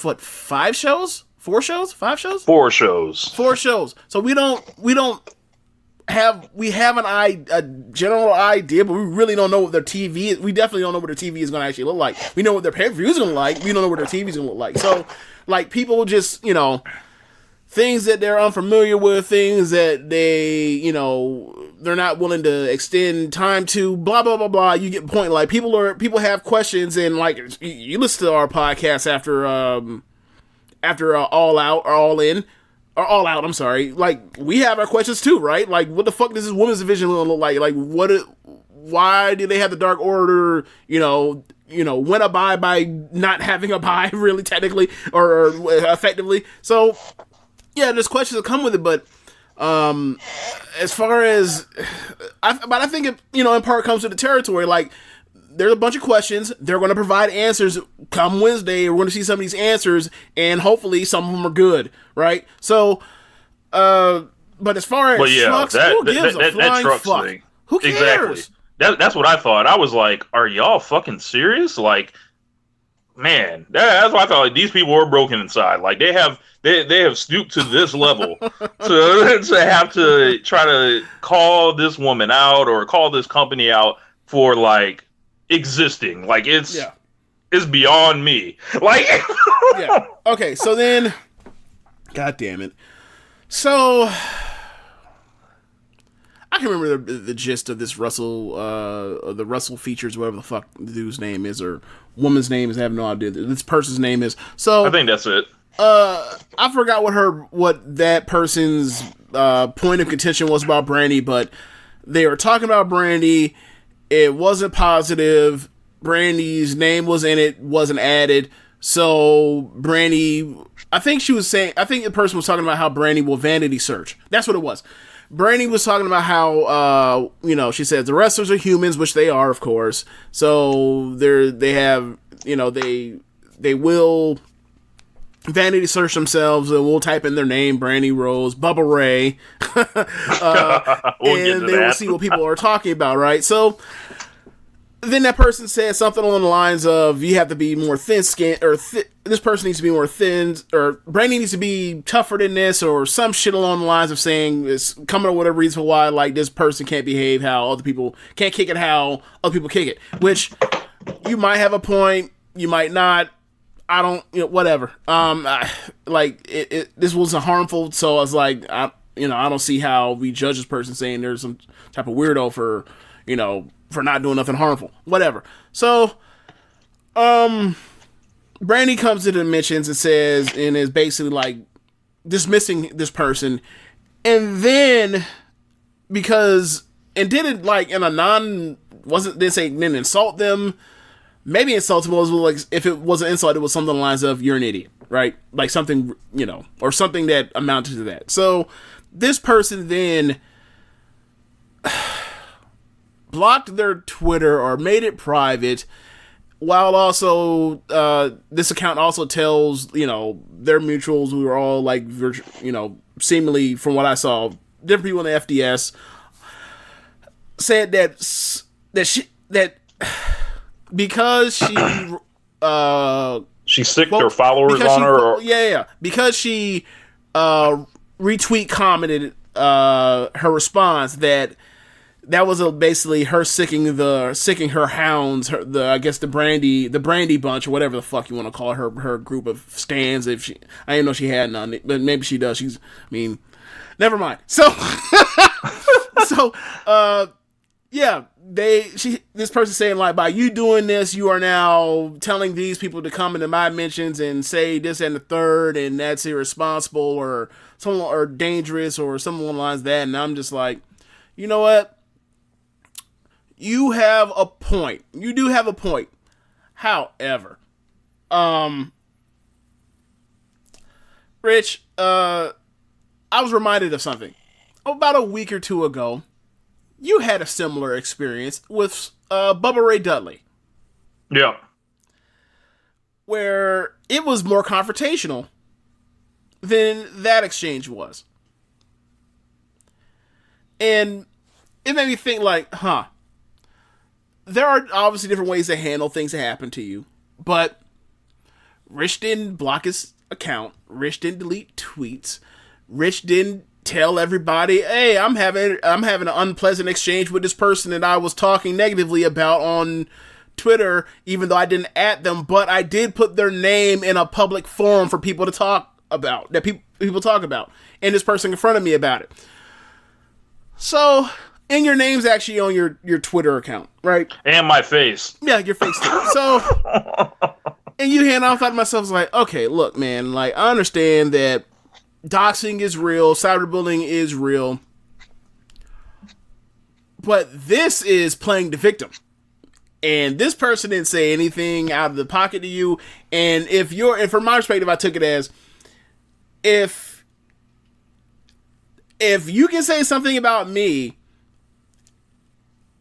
what, 5 shows? 4 shows? 5 shows? 4 shows. 4 shows. So we have a general idea, but we really don't know what their TV is. We definitely don't know what their TV is going to actually look like. We know what their pay-per-view is going to look like. We don't know what their TV is going to look like. So, like, people just, you know, things that they're unfamiliar with, things that they, you know, they're not willing to extend time to, blah, blah, blah, blah. You get the point. Like, people have questions, and, like, you listen to our podcast after All Out or All In, or All Out, I'm sorry. Like, we have our questions too, right? Like, what the fuck does this women's division look like? Like, why do they have the Dark Order, you know, win a bye by not having a bye, really, technically, or effectively? So, yeah, there's questions that come with it, but as far as, I think it, you know, in part comes with the territory. Like, there's a bunch of questions. They're going to provide answers come Wednesday. We're going to see some of these answers, and hopefully some of them are good, right? So, but as far as trucks, who gives a flying fuck? Thing. Who cares? Exactly. That's what I thought. I was like, are y'all fucking serious? Like, man, that's what I thought. Like, these people are broken inside. Like, they have stooped to this level to have to try to call this woman out or call this company out for, like, existing. Like, it's beyond me. Like, yeah. Okay, so then, god damn it. So I can remember the gist of this the Russell features, whatever the fuck the dude's name is, or woman's name is. I have no idea. This person's name is. So I think that's it. I forgot what that person's point of contention was about Brandy, but they were talking about Brandy. It wasn't positive. Brandy's name was in it, wasn't added. So Brandy, I think the person was talking about how Brandy will vanity search. That's what it was. Brandy was talking about how, you know, she said the wrestlers are humans, which they are, of course. So they have, you know, they will vanity search themselves, and we'll type in their name, Brandy Rose, Bubba Ray, and they will see what people are talking about, right? So then that person said something along the lines of, you have to be more thin-skinned, or this person needs to be more thin, or Brandy needs to be tougher than this, or some shit along the lines of saying, it's coming up with a reason why, like, this person can't behave how other people, can't kick it how other people kick it, which you might have a point, you might not. I don't, you know, whatever. This wasn't harmful, so I was like, I don't see how we judge this person saying there's some type of weirdo for, you know, for not doing nothing harmful. Whatever. So, Brandy comes into the mentions and says, and is basically like dismissing this person, and then did it like in a didn't insult them, maybe insult them was like, if it was an insult, it was something along the lines of, you're an idiot, right? Like something, or something that amounted to that. So this person then blocked their Twitter or made it private, while also this account also tells their mutuals, who are all like seemingly, from what I saw, different people in the FDS, said that because she sicked her followers on her, because she retweet commented her response, that was basically her sicking her hounds, I guess the Brandy bunch, or whatever the fuck you want to call her group of stans. I didn't know she had none, but maybe she does. Never mind. So, this person saying like, by you doing this, you are now telling these people to come into my mentions and say this and the third, and that's irresponsible or dangerous or something along the lines of that. And I'm just like, you know what? You have a point. You do have a point. However, Rich, I was reminded of something. About a week or two ago, you had a similar experience with Bubba Ray Dudley. Yeah. Where it was more confrontational than that exchange was. And it made me think like, there are obviously different ways to handle things that happen to you, but Rich didn't block his account. Rich didn't delete tweets. Rich didn't tell everybody, hey, I'm having an unpleasant exchange with this person that I was talking negatively about on Twitter, even though I didn't at them, but I did put their name in a public forum for people to talk about, that people talk about, and this person confronted me about it. So, and your name's actually on your Twitter account, right? And my face. Yeah, your face too. So, and I thought to myself, like, okay, look, man, like, I understand that doxing is real, cyberbullying is real, but this is playing the victim. And this person didn't say anything out of the pocket to you. And from my perspective, I took it as, if you can say something about me,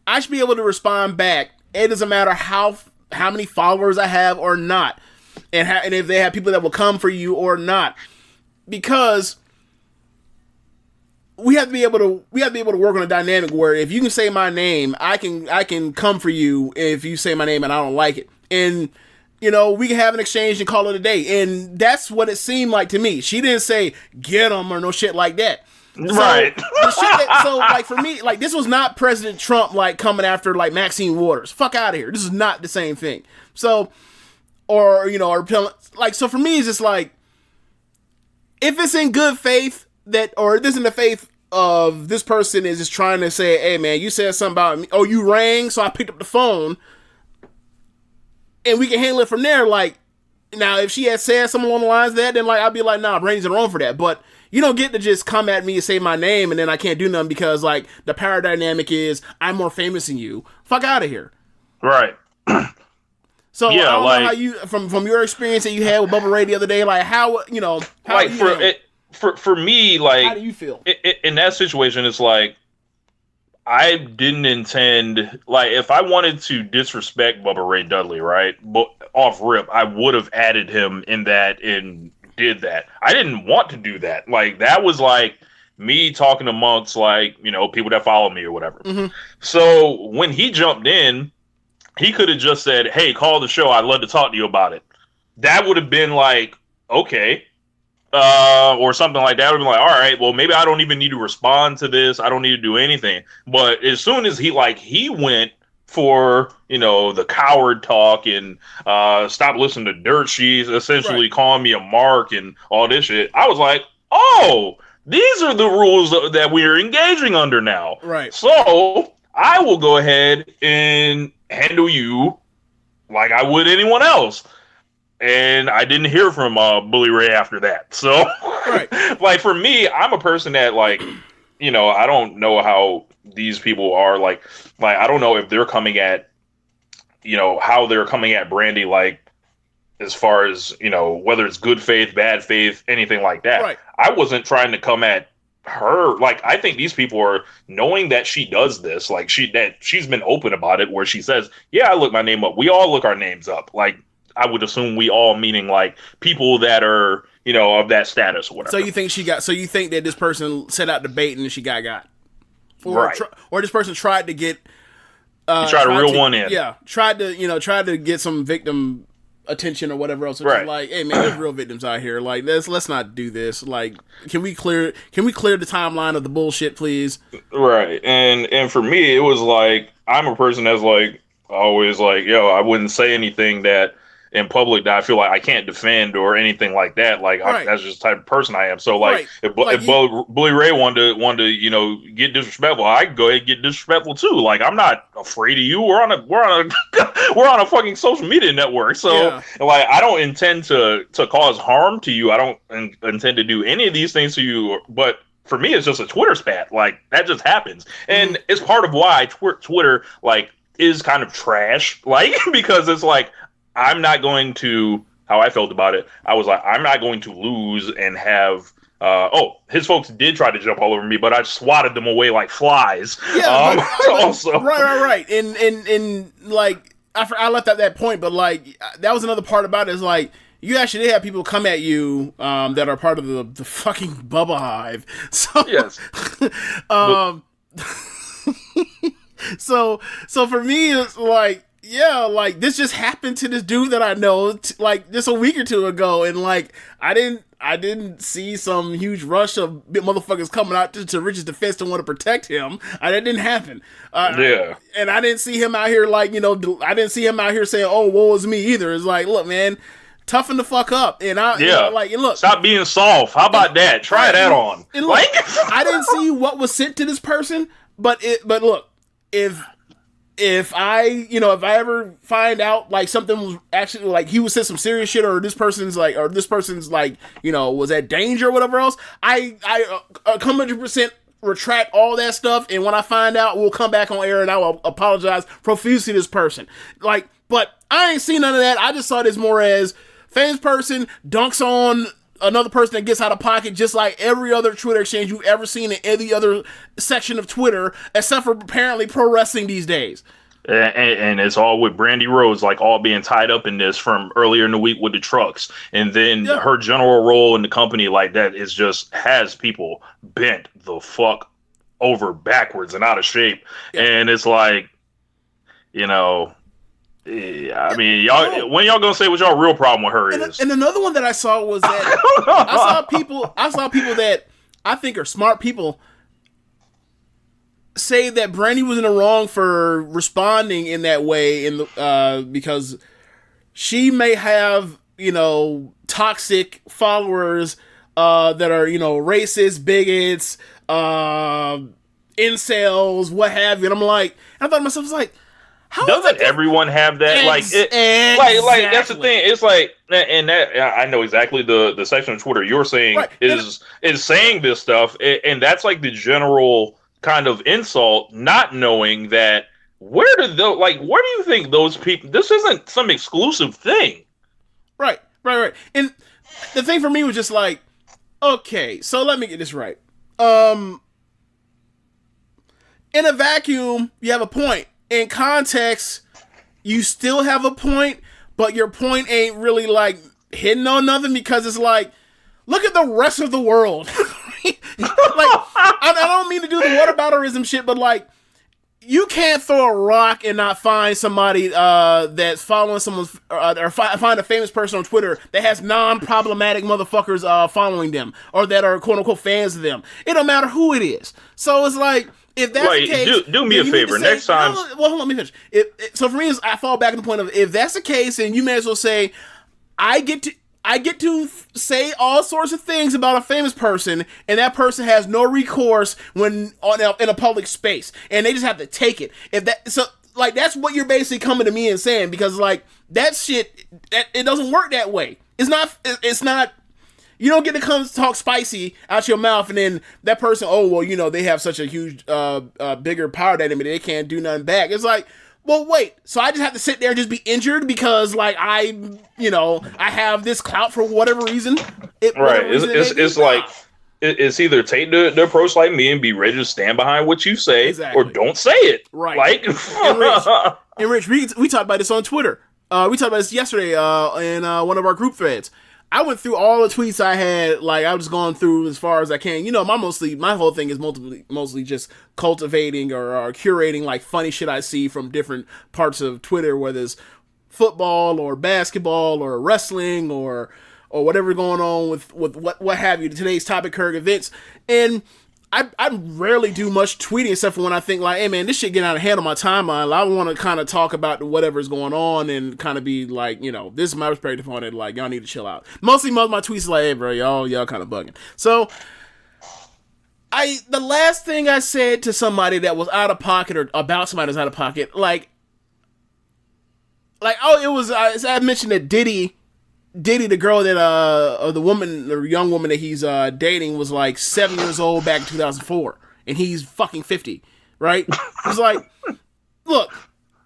I should be able to respond back. It doesn't matter how many followers I have or not, and if they have people that will come for you or not, because we have to be able to work on a dynamic where if you can say my name, I can come for you if you say my name and I don't like it, and we can have an exchange and call it a day. And that's what it seemed like to me. She didn't say get them or no shit like that. Right. So like for me, like this was not President Trump like coming after like Maxine Waters. Fuck out of here. This is not the same thing. So, or like, so for me it's just like, if it's in good faith or this in the faith of this person is just trying to say, hey man, you said something about me. Oh, you rang, so I picked up the phone, and we can handle it from there. Like, now if she had said something along the lines of that, then like I'd be like, nah, Brandy's wrong for that. But you don't get to just come at me and say my name and then I can't do nothing because like the power dynamic is I'm more famous than you. Fuck out of here. Right. So yeah, I don't know how you from your experience that you had with Bubba Ray the other day, like how for me, like, how do you feel in that situation? It's like, I didn't intend, like, if I wanted to disrespect Bubba Ray Dudley, right, but off rip, I would have added him in that and did that. I didn't want to do that. Like, that was like me talking amongst, like, people that follow me or whatever. Mm-hmm. So when he jumped in, he could have just said, hey, call the show. I'd love to talk to you about it. That would have been like, okay. Or something like that. I would have been like, all right, well, maybe I don't even need to respond to this. I don't need to do anything. But as soon as he went for, the coward talk and stop listening to dirt sheets, essentially calling me a mark and all this shit, I was like, oh, these are the rules that we're engaging under now. Right. So I will go ahead and handle you like I would anyone else. and I didn't hear from Bully Ray after that. So, right. like for me, I'm a person that like, you know, I don't know how these people are like I don't know if they're coming at, you know, how they're coming at Brandy, like as far as, you know, whether it's good faith, bad faith, anything like that. Right. I wasn't trying to come at her. Like, I think these people are knowing that she does this, like she's been open about it, where she says, yeah, I look my name up. We all look our names up. Like, I would assume we all, meaning like people that are, you know, of that status or whatever. So you think that this person set out the bait and she got? Or, right. Or this person tried to get... tried to reel one in. Yeah. Tried to get some victim attention or whatever else. It's right. Like, hey man, there's real victims out here. Like, let's not do this. Like, can we clear the timeline of the bullshit, please? Right. And for me, it was like, I'm a person that's like always like, yo, I wouldn't say anything that in public that I feel like I can't defend or anything like that. Like, right. That's just the type of person I am. So like, right. if Bully Ray wanted to, you know, get disrespectful, I can go ahead and get disrespectful too. Like, I'm not afraid of you. We're on a fucking social media network. So like, I don't intend to cause harm to you. I don't intend to do any of these things to you. But for me, it's just a Twitter spat. Like, that just happens. And it's part of why Twitter like is kind of trash. Like, because it's like, I'm not going to, how I felt about it, I was like, I'm not going to lose and have, his folks did try to jump all over me, but I swatted them away like flies. Yeah, also. Right. And like, I left out that point, but like, that was another part about it, is like, you actually did have people come at you that are part of the fucking Bubba Hive. So, yes. So for me, it's like, yeah, like, this just happened to this dude that I know, like, just a week or two ago, and like, I didn't see some huge rush of motherfuckers coming out to Rich's defense to want to protect him. That didn't happen. Yeah. And I didn't see him out here, like, you know, I didn't see him out here saying, oh, woe is me either. It's like, look, man, toughen the fuck up. And you know, like, and look, stop being soft. How about that? Try that on. And look, I didn't see what was sent to this person, but look, if I ever find out like something was actually like he was said some serious shit, or this person's like, you know, was at danger or whatever else, I 100% retract all that stuff. And when I find out, we'll come back on air and I will apologize profusely to this person. Like, but I ain't seen none of that. I just saw this more as famous person dunks on another person that gets out of pocket, just like every other Twitter exchange you've ever seen in any other section of Twitter, except for apparently pro wrestling these days. And it's all with Brandy Rose, like, all being tied up in this from earlier in the week with the trucks. And then her general role in the company, like, that is just has people bent the fuck over backwards and out of shape. Yeah. And it's like, you know, I mean, y'all, when y'all gonna say what y'all real problem with her is? And another one that I saw was that I saw people that I think are smart people say that Brandy was in the wrong for responding in that way, because she may have, you know, toxic followers that are, you know, racist, bigots, incels, what have you. And I'm like, I thought to myself, I was like, doesn't everyone have that? Like that's the thing. It's like, and that I know exactly the section of Twitter you're saying is saying this stuff, and that's like the general kind of insult, not knowing that where do you think those people? This isn't some exclusive thing, right. And the thing for me was just like, okay, so let me get this right. In a vacuum, you have a point. In context, you still have a point, but your point ain't really like hitting on nothing, because it's like, look at the rest of the world. Like, I don't mean to do the whatabouterism shit, but like, you can't throw a rock and not find somebody that's following someone's or find a famous person on Twitter that has non-problematic motherfuckers following them, or that are quote unquote fans of them. It don't matter who it is. So it's like, if that's the case, do me a favor. Next time, well, hold on, let me finish. So for me, I fall back to the point of, if that's the case, then you may as well say, I get to say all sorts of things about a famous person, and that person has no recourse when in a public space, and they just have to take it. like that's what you're basically coming to me and saying, because like that shit, it doesn't work that way. It's not. You don't get to come talk spicy out your mouth, and then that person, oh well, you know, they have such a huge, bigger power than me, they can't do nothing back. It's like, well, wait, so I just have to sit there and just be injured because like I have this clout for whatever reason. It's like. It's either take the approach like me and be ready to stand behind what you say, or don't say it. Right. Like, and Rich, we talked about this on Twitter. We talked about this yesterday in one of our group threads. I went through all the tweets I had. Like, I was going through as far as I can. You know, my whole thing is mostly just cultivating or curating like funny shit I see from different parts of Twitter, whether it's football or basketball or wrestling or whatever going on with what have you, today's topic, current events. And I rarely do much tweeting except for when I think like, hey man, this shit getting out of hand on my timeline. I want to kind of talk about whatever's going on and kind of be like, you know, this is my perspective on it. Like, y'all need to chill out. Mostly most of my tweets are like, hey bro, y'all kind of bugging. So the last thing I said to somebody that was out of pocket or about somebody that's out of pocket, I mentioned that Diddy, the girl that or the young woman that he's dating was like 7 years old back in 2004, and he's fucking 50, right? It's like, look,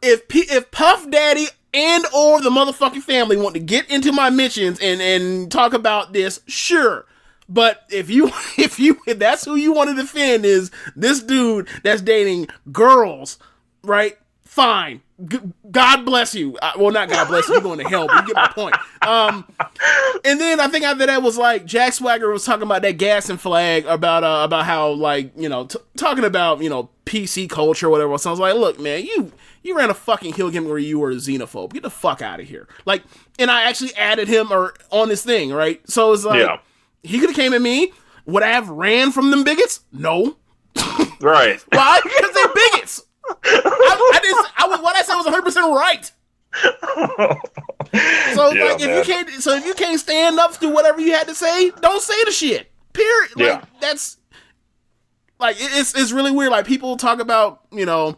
if Puff Daddy and or the motherfucking family want to get into my mentions and talk about this, sure. But if that's who you want to defend is this dude that's dating girls, right? Fine. God bless you. Well, not God bless you. You're going to hell, but you get my point. And then I think after that was like Jack Swagger was talking about that gas and flag about how like, you know, talking about, you know, PC culture or whatever. So I was like, look, man, you ran a fucking hill game where you were a xenophobe. Get the fuck out of here. Like, and I actually added him on this thing, right? So it's like, he could have came at me. Would I have ran from them bigots? No. Right. Why? Because they're bigots. What I said was 100% right. So yeah, like, if you can't stand up to whatever you had to say, don't say the shit. Period. Like, yeah. That's like it's really weird. Like, people talk about, you know,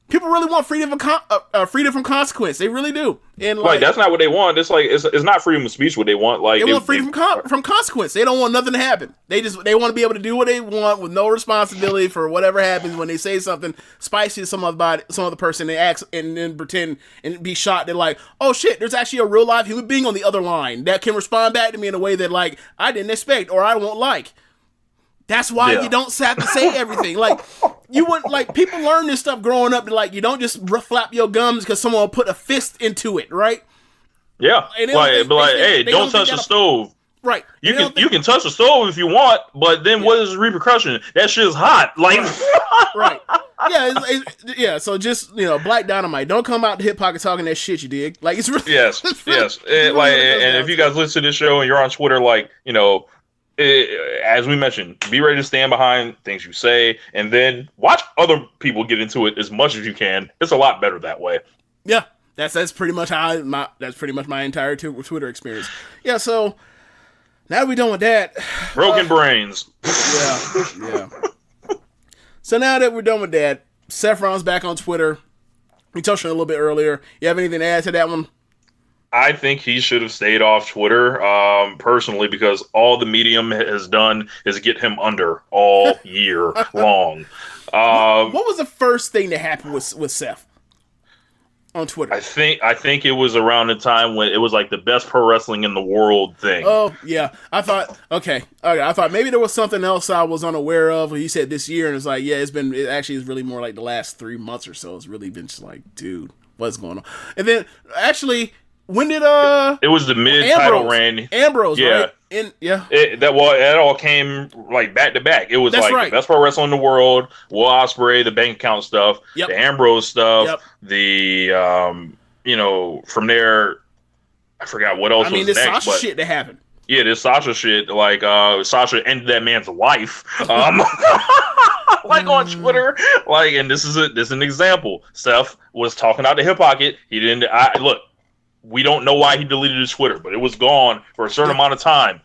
people really want freedom from consequence. They really do. And like that's not what they want. It's like it's not freedom of speech what they want. Like they want freedom from consequence. They don't want nothing to happen. They want to be able to do what they want with no responsibility for whatever happens when they say something spicy to some other person. They act and then pretend and be shocked. They're like, oh shit, there's actually a real live human being on the other line that can respond back to me in a way that like I didn't expect or I won't like. That's why you don't have to say everything. Like, you wouldn't, like, people learn this stuff growing up. Like, you don't just flap your gums because someone will put a fist into it, right? Yeah. Hey, don't touch the stove. Right. You can touch the stove if you want, but then what is the repercussion? That shit's hot. Like, right. Yeah. So just, you know, Black Dynamite. Don't come out the hip pocket talking that shit. You dig? Like, it's really, yes. And if you guys listen to this show and you're on Twitter, like, you know. As we mentioned, be ready to stand behind things you say, and then watch other people get into it as much as you can. It's a lot better that way. Yeah, that's pretty much my entire Twitter experience. Yeah, so now that we're done with that, broken brains. Yeah. So now that we're done with that, Saffron's back on Twitter. We touched on it a little bit earlier. You have anything to add to that one? I think he should have stayed off Twitter, personally, because all the medium has done is get him under all year long. What was the first thing that happened with Seth on Twitter? I think it was around the time when it was like the best pro wrestling in the world thing. Oh yeah, I thought I thought maybe there was something else I was unaware of. He said this year, and it's like, yeah, it actually is really more like the last 3 months or so. It's really been just like, dude, what's going on? And then actually. When did it was the mid-title reign. Ambrose, yeah. Right? It all came like back to back. It was the best pro wrestler in the world, Will Ospreay, the bank account stuff, the Ambrose stuff, the from there I forgot what else was next. I mean, this Sasha shit that happened. Yeah, this Sasha shit, like Sasha ended that man's life. Like on Twitter, like, and this is an example. Seth was talking out the hip pocket. He didn't look. We don't know why he deleted his Twitter, but it was gone for a certain amount of time,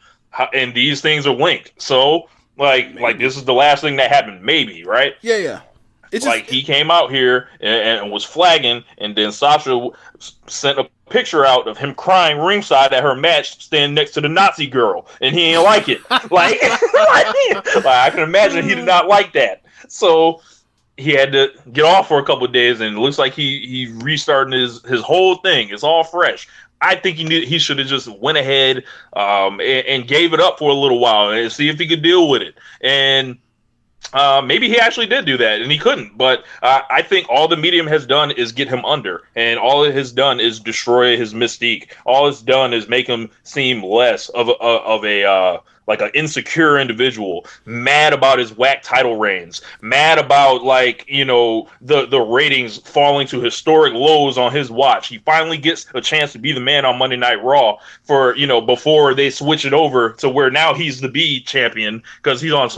and these things are linked. So, like this is the last thing that happened, maybe, right? Yeah. It's like he came out here and was flagging, and then Sasha sent a picture out of him crying ringside at her match, standing next to the Nazi girl, and he didn't like it. like I can imagine he did not like that. So he had to get off for a couple of days, and it looks like he restarted his whole thing. It's all fresh. I think he should have just went ahead and gave it up for a little while and see if he could deal with it. And maybe he actually did do that, and he couldn't. But I think all the medium has done is get him under, and all it has done is destroy his mystique. All it's done is make him seem less of a like an insecure individual, mad about his whack title reigns, mad about the ratings falling to historic lows on his watch. He finally gets a chance to be the man on Monday Night Raw for before they switch it over to where now he's the B champion because he's on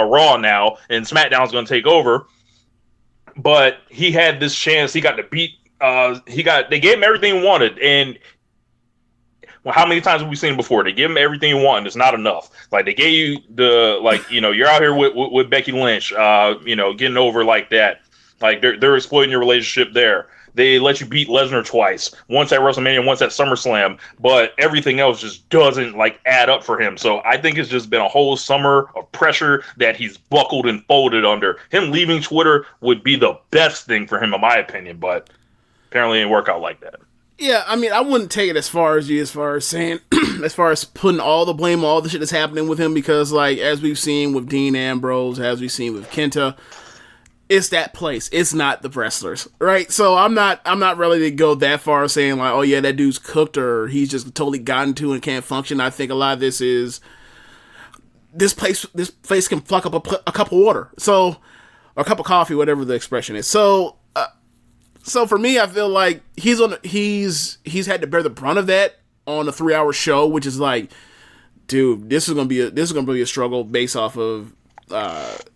Raw now and SmackDown's going to take over. But he had this chance. He got to beat. They gave him everything he wanted, and well, how many times have we seen before? They give him everything he wanted. It's not enough. Like they gave you you're out here with Becky Lynch, getting over like that. Like they're exploiting your relationship there. They let you beat Lesnar twice, once at WrestleMania, once at SummerSlam, but everything else just doesn't add up for him. So I think it's just been a whole summer of pressure that he's buckled and folded under. Him leaving Twitter would be the best thing for him, in my opinion, but apparently it didn't work out like that. Yeah, I mean, I wouldn't take it as far as saying, as far as putting all the blame, all the shit that's happening with him, because, as we've seen with Dean Ambrose, as we've seen with Kenta, it's that place. It's not the wrestlers, right? So I'm not really to go that far saying, oh yeah, that dude's cooked, or he's just totally gotten to and can't function. I think a lot of this is, this place can pluck up a cup of water, or a cup of coffee, whatever the expression is. So for me, I feel like he's had to bear the brunt of that on a 3-hour show, which is dude, this is gonna be a struggle based off of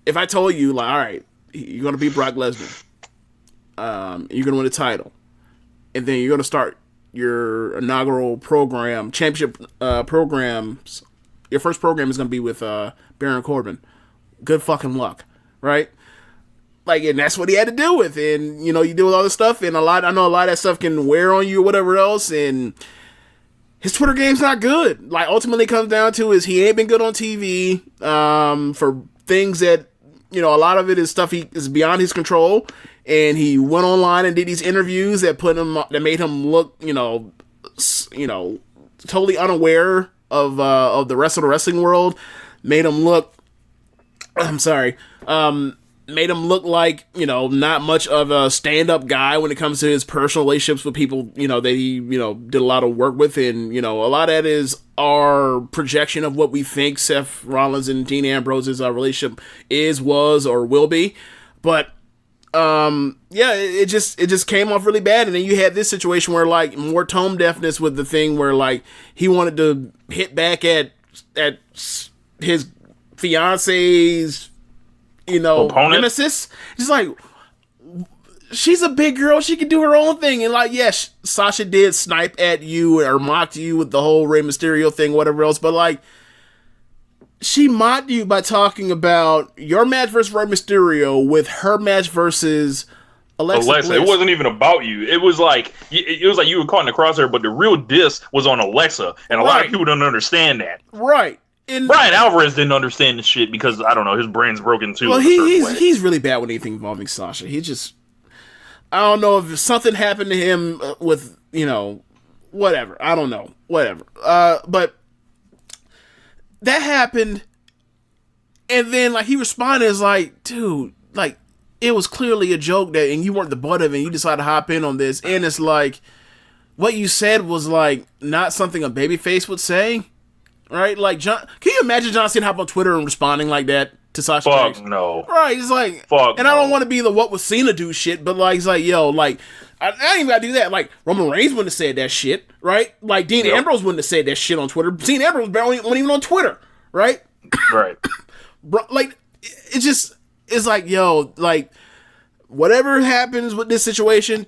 if I told you all right, you're gonna beat Brock Lesnar, you're gonna win the title, and then you're gonna start your inaugural championship programs. Your first program is gonna be with Baron Corbin. Good fucking luck, right? And that's what he had to deal with, and you deal with all this stuff, and I know a lot of that stuff can wear on you or whatever else, and his Twitter game's not good. Ultimately it comes down to is he ain't been good on TV, for things that, a lot of it is stuff is beyond his control, and he went online and did these interviews that made him look, totally unaware of the rest of the wrestling world, made him look like, not much of a stand-up guy when it comes to his personal relationships with people, that he, did a lot of work with. And, a lot of that is our projection of what we think Seth Rollins and Dean Ambrose's relationship was, or will be. But, it just came off really bad. And then you had this situation where, more tone deafness with the thing where, he wanted to hit back at his fiance's, nemesis. It's she's a big girl, she can do her own thing, and yes, Sasha did snipe at you or mocked you with the whole Rey Mysterio thing, whatever else, but she mocked you by talking about your match versus Rey Mysterio with her match versus Alexa Bliss. It wasn't even about you. It was you were caught in the crosshair, but the real diss was on Alexa, and a lot of people don't understand that. Right. Brian Alvarez didn't understand the shit because, I don't know, his brain's broken too. Well, he's really bad with anything involving Sasha. He just, I don't know if something happened to him with, whatever. I don't know. Whatever. But that happened, and then, he responded as dude, it was clearly a joke and you weren't the butt of it, and you decided to hop in on this, and it's what you said was, not something a babyface would say. Right, John. Can you imagine John Cena hop on Twitter and responding like that to Sasha Banks? Fuck no. Right, he's fuck. And I don't want to be the what would Cena do shit, but he's yo, I ain't even gotta do that. Roman Reigns wouldn't have said that shit, right? Dean Ambrose wouldn't have said that shit on Twitter. Dean Ambrose wasn't even on Twitter, right? Right. Bro, it's yo, whatever happens with this situation,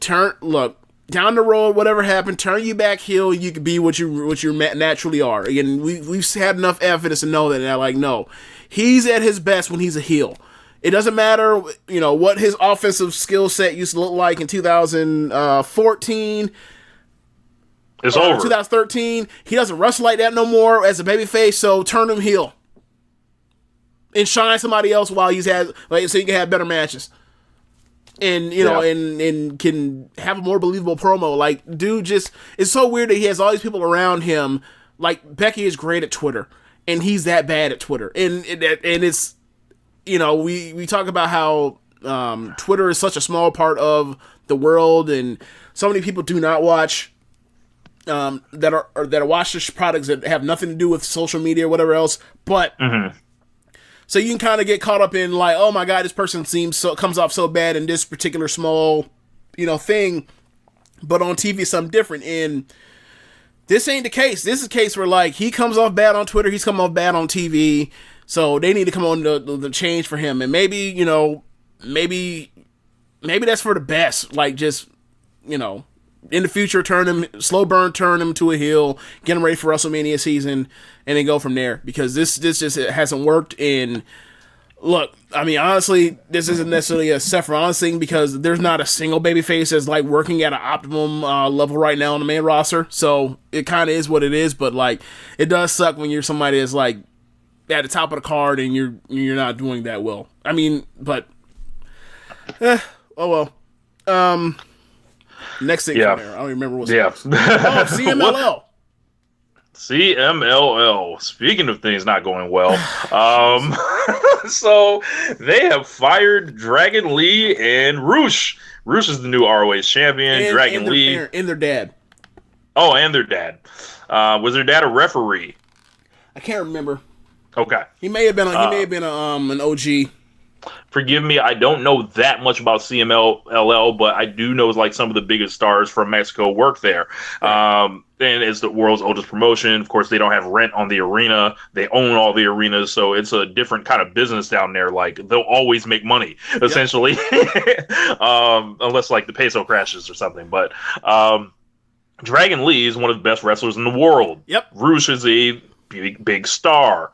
down the road, whatever happened, turn you back heel, you can be what you naturally are. Again, we've had enough evidence to know that. And no, he's at his best when he's a heel. It doesn't matter, you know, what his offensive skill set used to look like in 2014. It's over. 2013. He doesn't wrestle like that no more as a babyface, so turn him heel. And shine somebody else while he's had, like, so you can have better matches. And, you know, and can have a more believable promo. Like, dude just, it's so weird that he has all these people around him. Like, Becky is great at Twitter, and he's that bad at Twitter. And it's, you know, we talk about how Twitter is such a small part of the world, and so many people do not watch that are watch the products that have nothing to do with social media or whatever else. But so you can kind of get caught up in like, oh my god, this person comes off so bad in this particular small, you know, thing, but on TV something different. And this ain't the case. This is a case where like he comes off bad on Twitter, he's come off bad on TV. So they need to come on the change for him. And maybe, you know, maybe that's for the best. Like, just, you know, in the future, turn him to a heel, get him ready for WrestleMania season, and then go from there. Because this just it hasn't worked. And look, I mean, honestly, this isn't necessarily a Seth Rollins thing because there's not a single babyface that's like working at an optimum level right now on the main roster. So it kind of is what it is. But like, it does suck when you're somebody that's like at the top of the card and you're not doing that well. I mean, but oh well. Next thing from there, I don't remember what's CMLL. CMLL. Speaking of things not going well, so they have fired Dragon Lee and Roosh. Roosh is the new ROH champion. And, Dragon Lee and their dad. Oh, and their dad. Was their dad a referee? I can't remember. Okay. He may have been an OG. Forgive me, I don't know that much about CMLL, but I do know like some of the biggest stars from Mexico work there. And it's the world's oldest promotion. Of course, they don't have rent on the arena. They own all the arenas, so it's a different kind of business down there. Like, they'll always make money, essentially. Unless like the peso crashes or something. But Dragon Lee is one of the best wrestlers in the world. Yep. Roosh is a big star.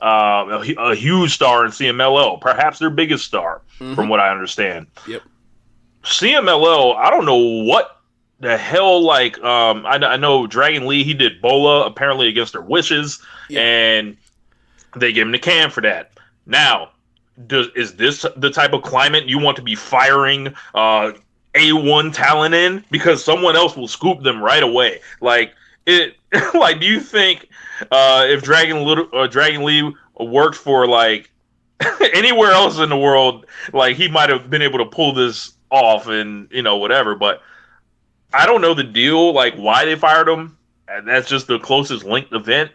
A huge star in CMLL, perhaps their biggest star, from what I understand. Yep. CMLL, I don't know what the hell, like, I know Dragon Lee, he did Bola, apparently against their wishes, and they gave him the can for that. Now, is this the type of climate you want to be firing A1 talent in? Because someone else will scoop them right away. Like, do you think if Dragon Lee worked for like anywhere else in the world, like he might have been able to pull this off and, you know, whatever, but I don't know the deal, like why they fired him. And that's just the closest linked event.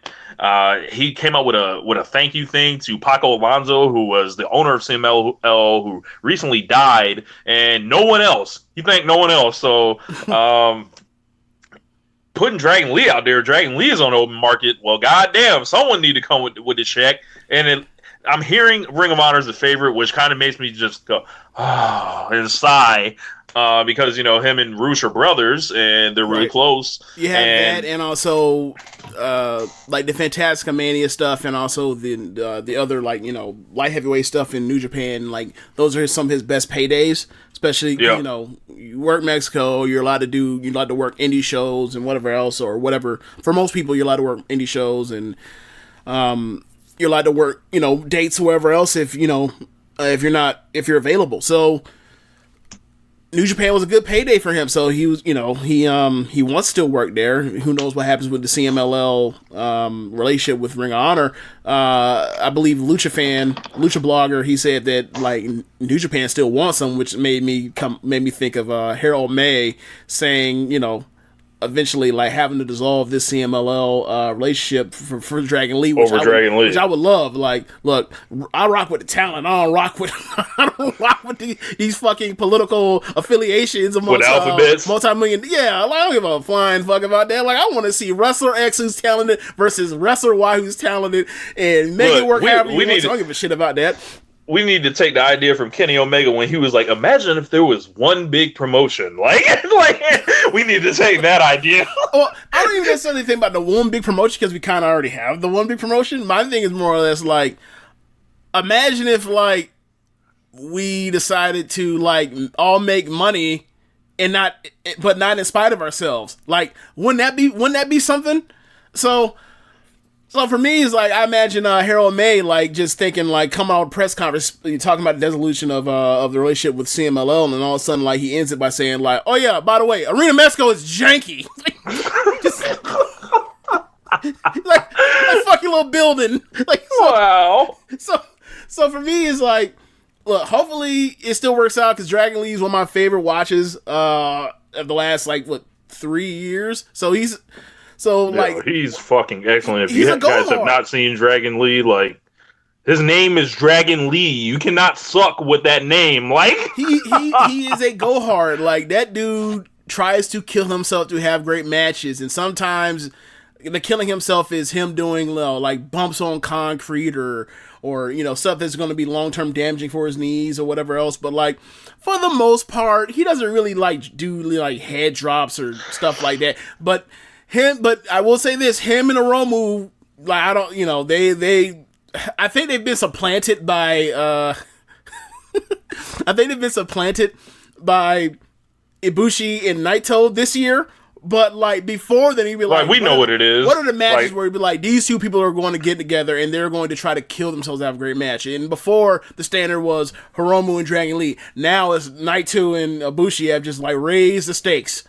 He came out with a thank you thing to Paco Alonso, who was the owner of CMLL, who recently died, and no one else. He thanked no one else. So putting Dragon Lee out there, Dragon Lee is on the open market. Well, goddamn, someone need to come with the check. And I'm hearing Ring of Honor is a favorite, which kind of makes me just go, oh, and sigh. Because, you know, him and Roosh are brothers, and they're really close. You have that, and also, like, the Fantastica Mania stuff, and also the other, like, you know, light heavyweight stuff in New Japan. Like, those are some of his best paydays. Especially, you know, you work Mexico, you're allowed to work indie shows and whatever else, or whatever. For most people, you're allowed to work indie shows, and you're allowed to work, you know, dates, wherever else, if you're available. So New Japan was a good payday for him, so he was, you know, he wants to still work there. Who knows what happens with the CMLL relationship with Ring of Honor? I believe Lucha Blogger, he said that like New Japan still wants him, which made me think of Harold May saying, you know, eventually like having to dissolve this CMLL relationship for Dragon Lee, which I would love. Like, look, I rock with the talent. I don't rock with these fucking political affiliations amongst alphabets, multi-million. Yeah, like, I don't give a flying fuck about that. Like, I want to see wrestler X who's talented versus wrestler Y who's talented, and make it work however you want. I don't give a shit about that. We need to take the idea from Kenny Omega when he was like, imagine if there was one big promotion. Like we need to take that idea. Well, I don't even necessarily think about the one big promotion because we kind of already have the one big promotion. My thing is more or less like, imagine if like we decided to like all make money and not in spite of ourselves. Like, wouldn't that be something? So for me, it's like I imagine Harold May like just thinking like coming out of press conference talking about the dissolution of the relationship with CMLL, and then all of a sudden like he ends it by saying like, oh yeah, by the way, Arena Mexico is janky. Just, like fucking little building. Like, so, wow. So for me, it's like, look, hopefully it still works out because Dragon Lee is one of my favorite watches of the last 3 years. So he's fucking excellent. If you guys have not seen Dragon Lee, like, his name is Dragon Lee. You cannot suck with that name. Like, he is a go hard. Like, that dude tries to kill himself to have great matches, and sometimes the killing himself is him doing like bumps on concrete or stuff that's going to be long-term damaging for his knees or whatever else. But like, for the most part, he doesn't really like do like head drops or stuff like that. But I will say this, him and Hiromu, like, I don't, I think they've been supplanted by Ibushi and Naito this year. But like before then, he'd be like, we know what it is. What are the matches where he'd be like, these two people are going to get together and they're going to try to kill themselves to have a great match? And before, the standard was Hiromu and Dragon Lee. Now it's Naito and Ibushi have just like raised the stakes.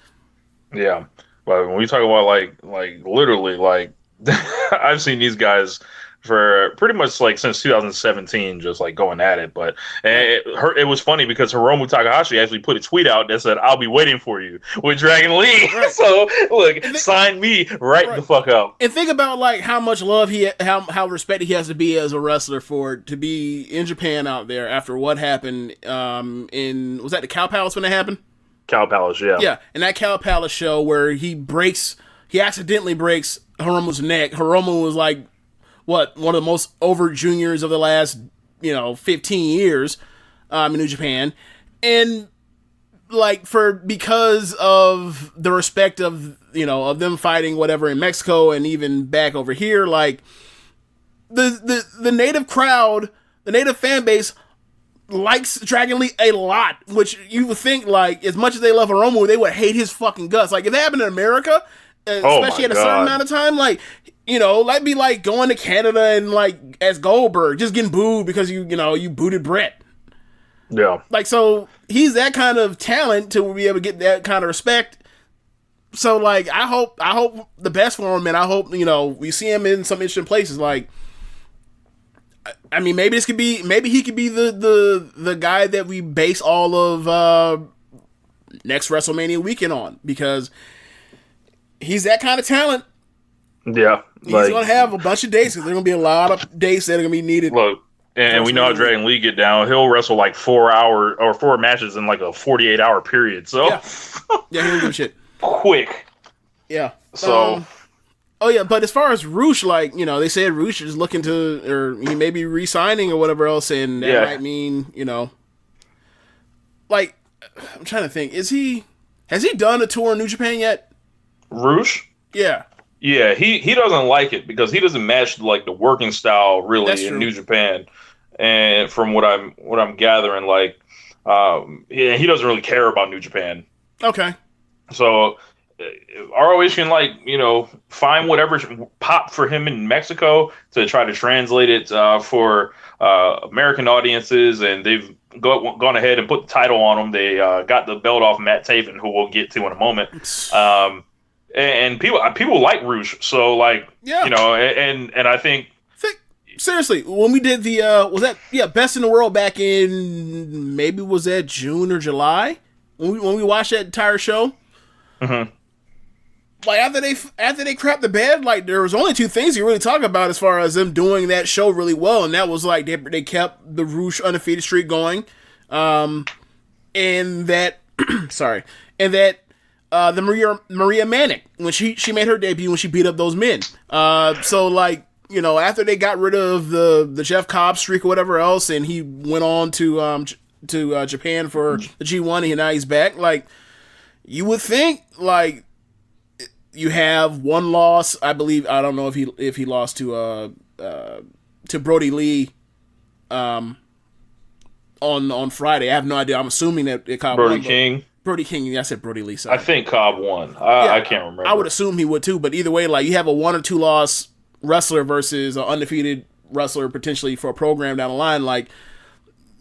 Yeah, but when we talk about like literally, like, I've seen these guys for pretty much like since 2017, just like going at it. But it was funny because Hiromu Takahashi actually put a tweet out that said, "I'll be waiting for you" with Dragon Lee. Right. So look, sign me right the fuck up. And think about like how much love how respected he has to be as a wrestler to be in Japan out there after what happened was that the Cow Palace when it happened? Cow Palace, yeah. Yeah, and that Cow Palace show where he accidentally breaks Hiromu's neck. Hiromu was like, one of the most over juniors of the last, 15 years in New Japan. And like because of the respect of, of them fighting whatever in Mexico and even back over here, like the native crowd, the native fan base likes Dragon Lee a lot, which you would think like as much as they love Hiromu, they would hate his fucking guts. Like if it happened in America, especially at a certain amount of time, like, that'd be like going to Canada and like as Goldberg, just getting booed because you booted Brett. Yeah. Like, so he's that kind of talent to be able to get that kind of respect. So like, I hope the best for him, and I hope, we see him in some interesting places. Like, I mean, maybe he could be the guy that we base all of next WrestleMania weekend on, because he's that kind of talent. Yeah. He's going to have a bunch of dates, because there are going to be a lot of dates that are going to be needed. Look, and we know how Dragon Lee get down. He'll wrestle like 4 matches in like a 48-hour period. So yeah, he'll do shit quick. Yeah. So. But as far as Roosh, like, they said Roosh is looking to, or he may be re-signing or whatever else, and that might mean, like, I'm trying to think, has he done a tour in New Japan yet? Roosh? Yeah. Yeah, he doesn't like it because he doesn't match like the working style really in New Japan, and from what I'm gathering, like, he doesn't really care about New Japan. Okay. So ROH can find whatever pop for him in Mexico to try to translate it for American audiences, and they've gone ahead and put the title on him. They got the belt off Matt Taven, who we'll get to in a moment. And people like Roosh, so like, and I think seriously, when we did the Best in the World back in, maybe was that June or July when we watched that entire show. Mm-hmm. Like after they crapped the bed, like there was only two things you really talk about as far as them doing that show really well, and that was like they kept the Roosh undefeated streak going, and that the Maria Manic, when she made her debut when she beat up those men. So like, after they got rid of the Jeff Cobb streak or whatever else, and he went on to Japan for the G1, and now he's back. Like, you would think like you have one loss, I believe. I don't know if he lost to Brody Lee. on Friday. I have no idea. I'm assuming that Cobb Brody won. King. Brody King. Yeah, I said Brody Lee. Sorry. I think Cobb won. I can't remember. I would assume he would too. But either way, like you have a 1 or 2 loss wrestler versus an undefeated wrestler potentially for a program down the line. Like,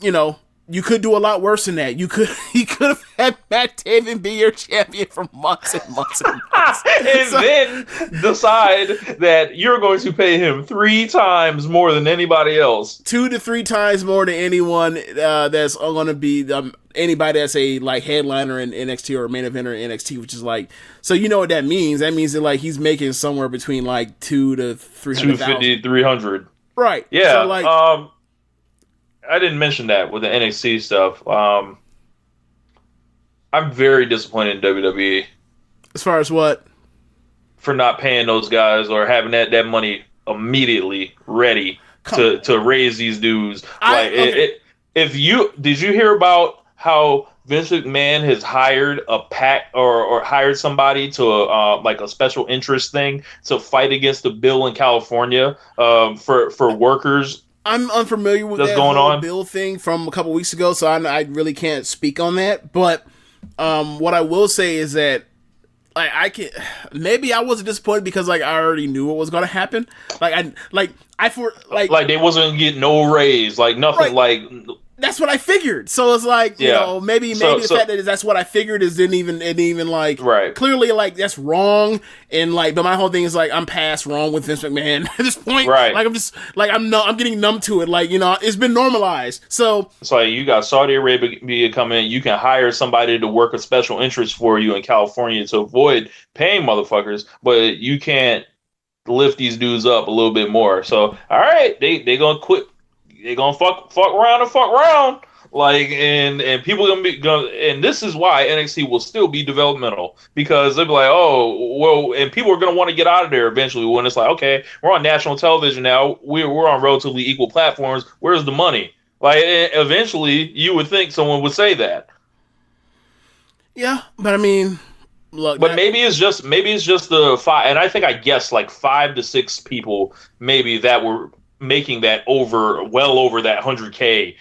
you know, you could do a lot worse than that. He could have had Matt Taven be your champion for months and months and months. Then decide that you're going to pay him 3 times more than anybody else. 2 to 3 times more than anyone that's going to be anybody that's a like headliner in NXT or main eventer in NXT, which is like, so you know what that means? That means that like he's making somewhere between like 2 to 300,000. 250, 300. Right. Yeah. So like, I didn't mention that with the NXT stuff. I'm very disappointed in WWE. As far as what? For not paying those guys or having that money immediately ready to raise these dudes. Did you hear about how Vince McMahon has hired a pack or hired somebody to like a special interest thing to fight against the bill in California for workers? I'm unfamiliar with that whole bill thing from a couple weeks ago, so I really can't speak on that. But what I will say is that maybe I wasn't disappointed because like I already knew what was going to happen. Like they wasn't getting no raise, like nothing, right. Like that's what I figured. So it's like, you know, maybe the fact that that's what I figured is didn't even like right. Clearly like that's wrong. And like, but my whole thing is like, I'm past wrong with Vince McMahon at this point. Right. Like I'm just like, I'm getting numb to it. Like, you know, it's been normalized. So it's like you got Saudi Arabia coming in. You can hire somebody to work a special interest for you in California to avoid paying motherfuckers, but you can't lift these dudes up a little bit more. So, all right, they gonna quit. They're gonna fuck around, like, and people and this is why NXT will still be developmental, because they'll be like, oh, well, and people are gonna want to get out of there eventually when it's like, okay, we're on national television now, we're on relatively equal platforms. Where's the money? Like, eventually, you would think someone would say that. Yeah, but I mean, look, but maybe it's just the 5, and I guess like 5 to 6 people maybe that were making that well over that 100K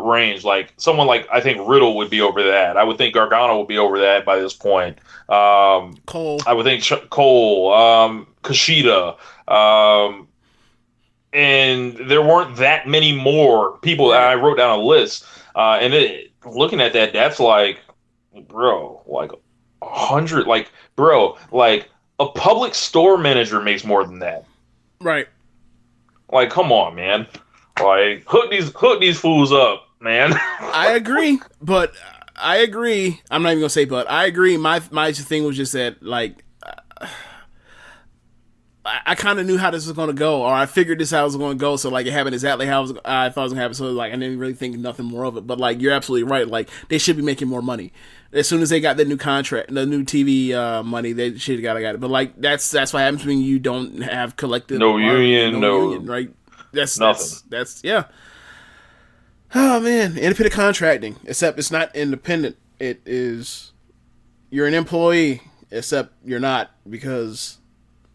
range. Like someone like, I think Riddle would be over that. I would think Gargano would be over that by this point. Cole. I would think Cole, Kushida, and there weren't that many more people. That I wrote down a list, looking at that, that's like, bro, like 100, like, bro, like a public store manager makes more than that. Right. Like, come on, man. Like, hook these fools up, man. I agree. I'm not even gonna say, but I agree. My thing was just that, like, I kind of knew how this was gonna go, or I figured this how it was gonna go. So like, it happened exactly how I thought it was gonna happen. So like, I didn't really think nothing more of it. But like, you're absolutely right. Like, they should be making more money as soon as they got the new contract, the new TV money. They should have got it. But like, that's what happens when you don't have collective union, right? That's nothing. That's yeah. Oh man, independent contracting. Except it's not independent. It is, you're an employee, except you're not because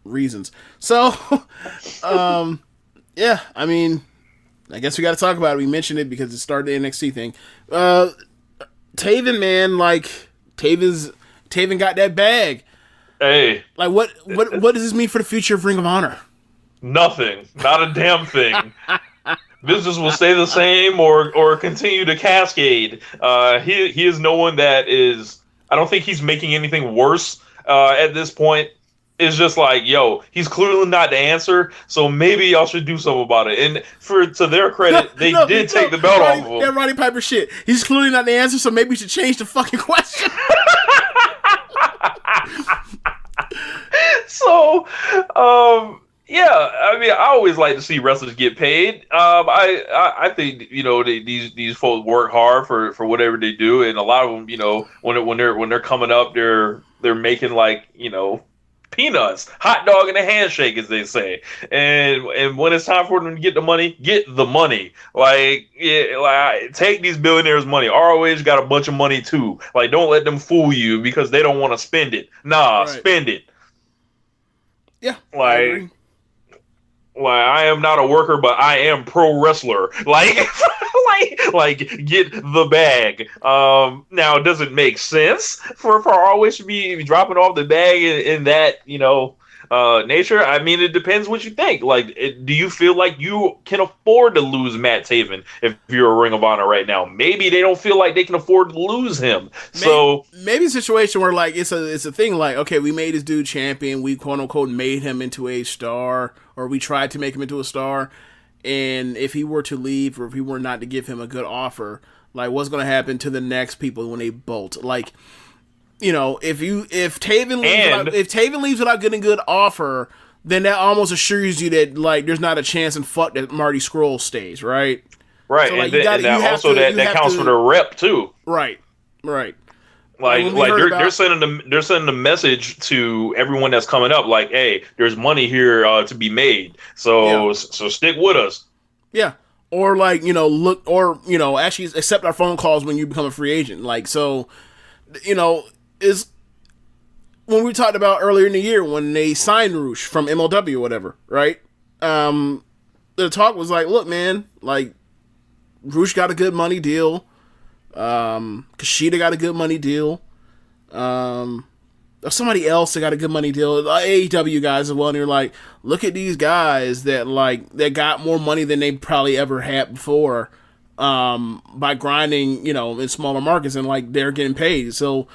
reasons. So, yeah, I mean, I guess we got to talk about it. We mentioned it because it started the NXT thing. Taven, man, like Taven got that bag. Hey, like what does this mean for the future of Ring of Honor? Nothing. Not a damn thing. Business will stay the same or continue to cascade. He is no one that is. I don't think he's making anything worse at this point. It's just like, yo, he's clearly not the answer, so maybe y'all should do something about it. And to their credit, they did take the belt off of him. That Roddy Piper shit. He's clearly not the answer, so maybe we should change the fucking question. So, yeah, I mean, I always like to see wrestlers get paid. I think, you know, these folks work hard for whatever they do, and a lot of them, you know, when they're coming up, they're making, like, you know, peanuts, hot dog and a handshake, as they say. And when it's time for them to get the money, Like, yeah, like, take these billionaires' money. ROH got a bunch of money too. Like, don't let them fool you because they don't want to spend it. Nah, right. Spend it. Yeah, like Like, I am not a worker, but I am pro wrestler. Like, get the bag. Now, does it make sense for always to be dropping off the bag in that, nature? I mean, it depends what you think. Like, do you feel like you can afford to lose Matt Taven if you're a Ring of Honor right now? Maybe they don't feel like they can afford to lose him. So maybe a situation where like it's a thing like, okay, we made this dude champion, we quote unquote made him into a star, or we tried to make him into a star, and if he were to leave or if we were not to give him a good offer, like what's going to happen to the next people when they bolt? Like, if Taven leaves without getting a good offer, then that almost assures you that like there's not a chance in fuck that Marty Scurll stays, right? Right, so, like, that counts for the rep too. Right. Like they're sending the message to everyone that's coming up, like, hey, there's money here to be made, so stick with us. Yeah, or like actually accept our phone calls when you become a free agent. Like, so is when we talked about earlier in the year when they signed Roosh from MLW or whatever, right? The talk was like, look, man, like Roosh got a good money deal. Kushida got a good money deal. Somebody else that got a good money deal. AEW guys as well. And you're like, look at these guys that got more money than they probably ever had before. By grinding, in smaller markets, and like they're getting paid. So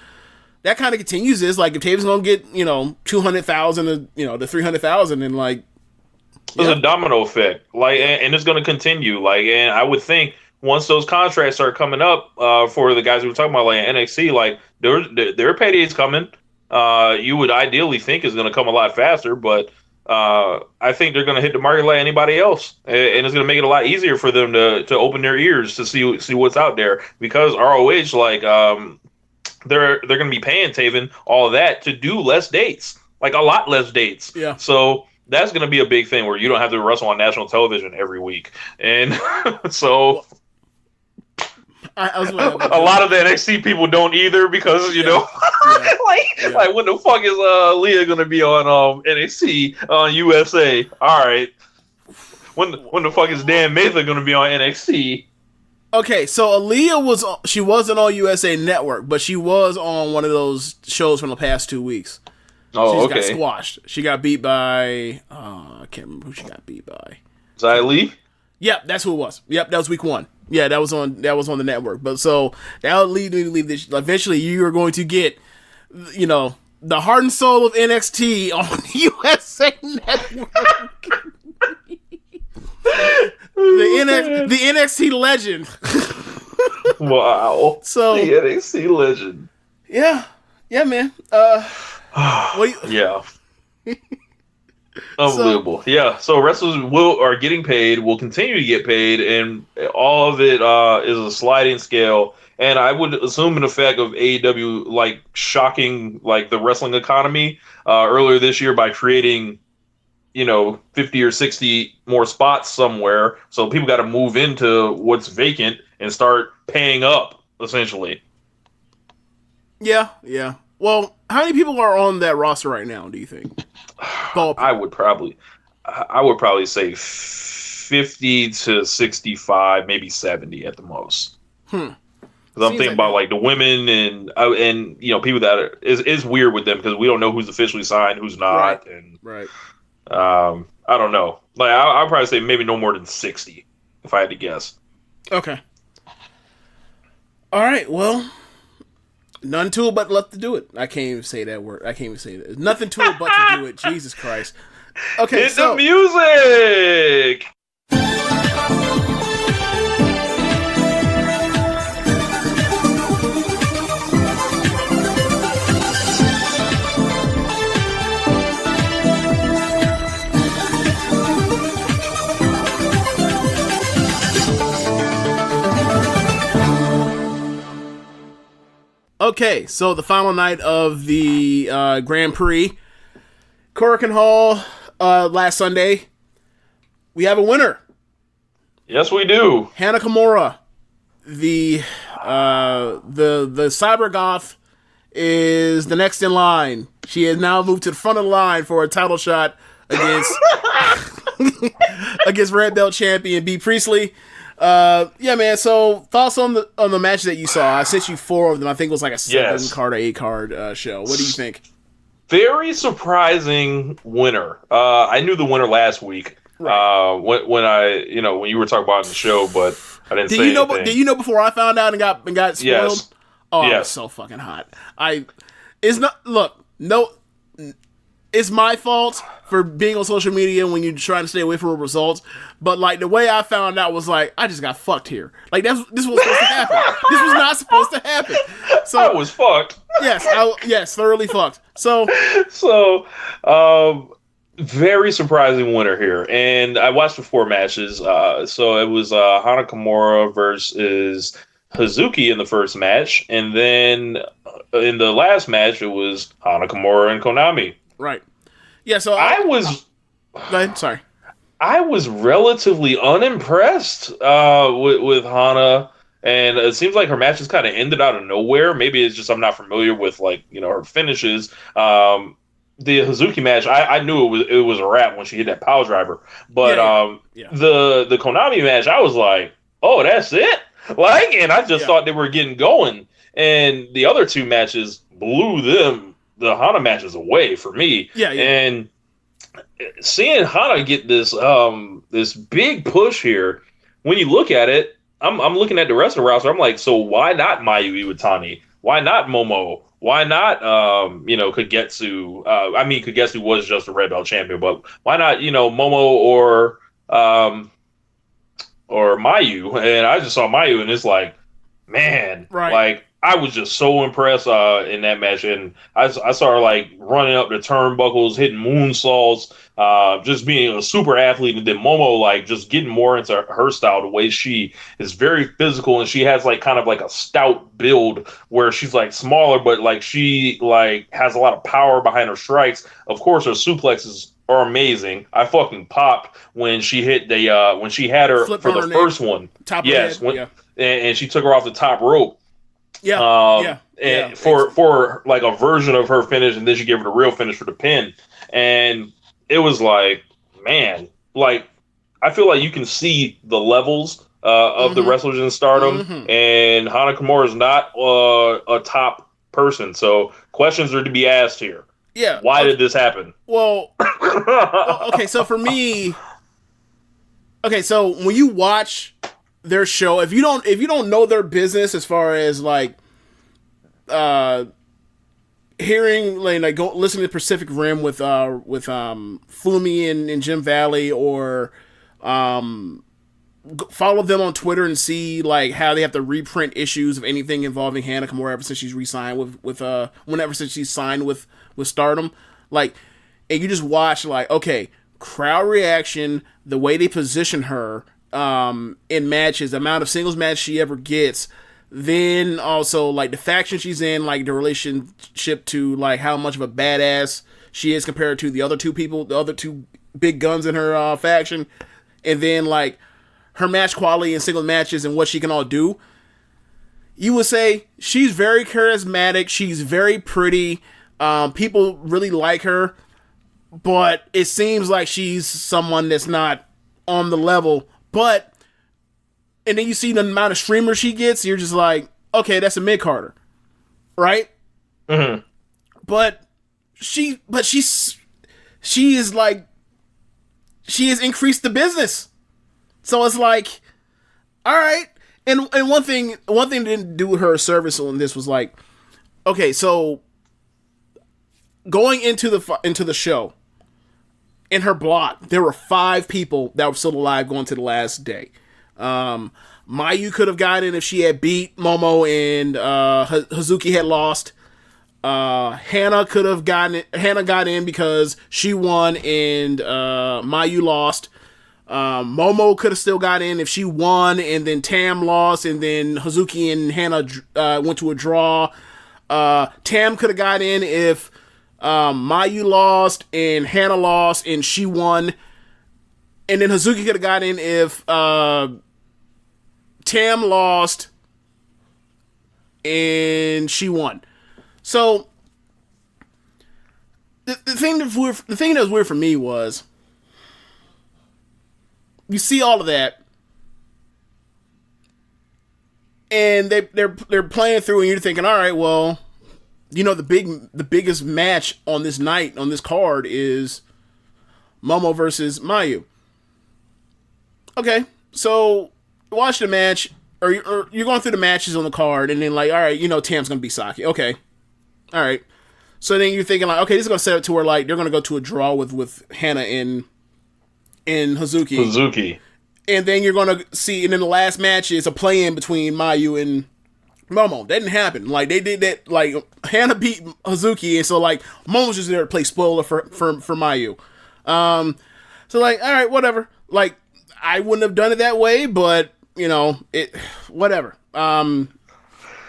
that kind of continues this. Like if Taven's gonna get 200,000 to 300,000, and like there's a domino effect. Like and it's gonna continue. Like, and I would think once those contracts start coming up for the guys we were talking about, like NXT, like their payday's coming. You would ideally think is going to come a lot faster, but I think they're going to hit the market like anybody else, and it's going to make it a lot easier for them to open their ears to see what's out there, because ROH, like they're going to be paying Taven all of that to do less dates, like a lot less dates. Yeah. So that's going to be a big thing where you don't have to wrestle on national television every week, and so. A lot of the NXT people don't either, because like when the fuck is Leah gonna be on NXT on USA? All right, when the fuck is Dan Mather gonna be on NXT? Okay, so Aaliyah she wasn't on USA Network, but she was on one of those shows from the past 2 weeks. Oh, she got squashed. She got beat by I can't remember who she got beat by. Xia Li? Yep, that's who it was. Yep, that was week 1. Yeah, that was on the network. But so that'll lead me to believe that eventually you are going to get, the heart and soul of NXT on USA Network. the NXT legend. Wow. So the NXT legend. Yeah, man. Yeah. Unbelievable. So wrestlers are getting paid, will continue to get paid, and all of it is a sliding scale. And I would assume an effect of AEW like shocking like the wrestling economy earlier this year by creating 50 or 60 more spots somewhere, so people got to move into what's vacant and start paying up essentially. Yeah. Well, how many people are on that roster right now, do you think? I would probably say 50 to 65, maybe 70 at the most. Because I'm thinking about like the women and people that is weird with them, because we don't know who's officially signed, who's not, right. I don't know. Like I'll probably say maybe no more than 60 if I had to guess. Okay. All right. Well. None to it but left to do it. I can't even say that word. I can't even say that. Nothing to it but to do it. Jesus Christ. Okay, hit the music! Okay, so the final night of the Grand Prix, Korakuen Hall, last Sunday, we have a winner. Yes, we do. Hana Kimura, the Cyber Goth, is the next in line. She has now moved to the front of the line for a title shot against against Red Belt champion B. Priestley. Yeah, man. So thoughts on the match that you saw? I sent you 4 of them. I think it was like a 7-card or 8-card show. What do you think? Very surprising winner. I knew the winner last week. Right. When you were talking about it in the show, but I didn't say anything. Did you know before I found out and got spoiled? Yes. Oh, yes. I was so fucking hot. It's my fault for being on social media when you're trying to stay away from results. But like the way I found out was like, I just got fucked here. Like this was supposed to happen. This was not supposed to happen. So I was fucked. Yes, thoroughly fucked. So very surprising winner here. And I watched the 4 matches. So it was Hana Kimura versus Hazuki in the first match, and then in the last match it was Hana Kimura and Konami. Right. Yeah, so go ahead, sorry. I was relatively unimpressed with Hana, and it seems like her matches kind of ended out of nowhere. Maybe it's just I'm not familiar with her finishes. The Hazuki match, I knew it was a wrap when she hit that power driver. But the Konami match, I was like, oh, that's it? And I just thought they were getting going. And the other 2 matches blew the Hana matches away for me. Yeah. And seeing Hana get this big push here, when you look at it, I'm looking at the rest of the roster. I'm like, so why not Mayu Iwatani? Why not Momo? Why not Kagetsu? Kagetsu was just a red belt champion, but why not Momo or Mayu? And I just saw Mayu, and it's like, man, I was just so impressed in that match, and I saw her running up the turnbuckles, hitting moonsaults, just being a super athlete, and then Momo just getting more into her style. The way she is very physical, and she has kind of a stout build where she's smaller, but she has a lot of power behind her strikes. Of course, her suplexes are amazing. I fucking popped when she hit when she had her flip for the first one. Top and she took her off the top rope. For a version of her finish, and then she gave her the real finish for the pin. And it was man, I feel like you can see the levels of the wrestlers in Stardom, and Hana Kimura is not a top person. So questions are to be asked here. Yeah. Why did this happen? Well, okay, so for me, so when you watch their show, if you don't know their business as far as hearing go listening to Pacific Rim with Fumi and Jim Valley, or follow them on Twitter and see how they have to reprint issues of anything involving Hana Kimura ever since she's re-signed whenever since she's signed with Stardom, and you just watch okay, crowd reaction, the way they position her in matches, the amount of singles match she ever gets, then also the faction she's in, the relationship to how much of a badass she is compared to the other 2 people, the other 2 big guns in her faction, and then her match quality in single matches and what she can all do. You would say she's very charismatic, she's very pretty, people really like her, but it seems like she's someone that's not on the level. And then you see the amount of streamers she gets, you're just okay, that's a mid-carder, right? Mm-hmm. But she has increased the business, so it's all right. And one thing didn't do her a service on this was okay, so going into the show, in her block, there were 5 people that were still alive going to the last day. Mayu could have gotten in if she had beat Momo and Hazuki had lost. Hana could have gotten it. Hana got in because she won and Mayu lost. Momo could have still got in if she won and then Tam lost, and then Hazuki and Hana went to a draw. Tam could have got in if Mayu lost and Hana lost and she won, and then Hazuki could have got in if Tam lost and she won. So the thing that was weird for me was you see all of that, and they're playing through, and you're thinking, all right, well, the biggest match on this night, on this card, is Momo versus Mayu. Okay, so watch the match, or you're going through the matches on the card, and then like, all right, Tam's gonna be Saki. Okay, all right. So then you're thinking like, okay, this is gonna set up to where like they're gonna go to a draw with Hana and Hazuki. And then you're gonna see, and then the last match is a play-in between Mayu and Momo. That didn't happen. Like they did that. Like Hana beat Hazuki, and so like Momo's just there to play spoiler for Mayu. So like, all right, whatever. Like I wouldn't have done it that way, but it whatever. And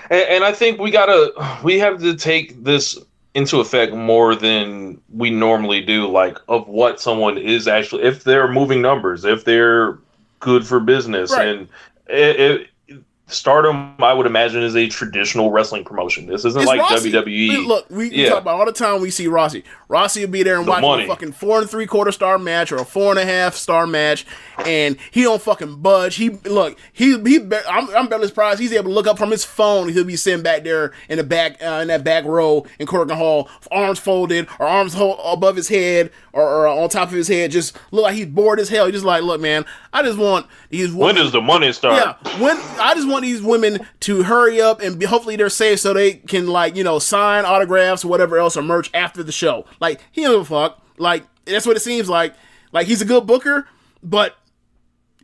I think we have to take this into effect more than we normally do, like of what someone is actually, if they're moving numbers, if they're good for business. Right. And Stardom, I would imagine, is a traditional wrestling promotion. This isn't like Rossi. WWE. Look, we talk about all the time. We see Rossi. Rossi will be there and watch a fucking 4 3/4 star match or a 4.5 star match, and he don't fucking budge. I'm barely surprised he's able to look up from his phone. He'll be sitting back there in the back in that back row in Corrigan Hall, arms folded or arms above his head or on top of his head, just look like he's bored as hell. He's just like, look, man, I just want these women. When does the money start? Yeah, I just want these women to hurry up and hopefully they're safe so they can sign autographs or whatever else or merch after the show. Like he don't give a fuck. Like that's what it seems like. Like he's a good booker, but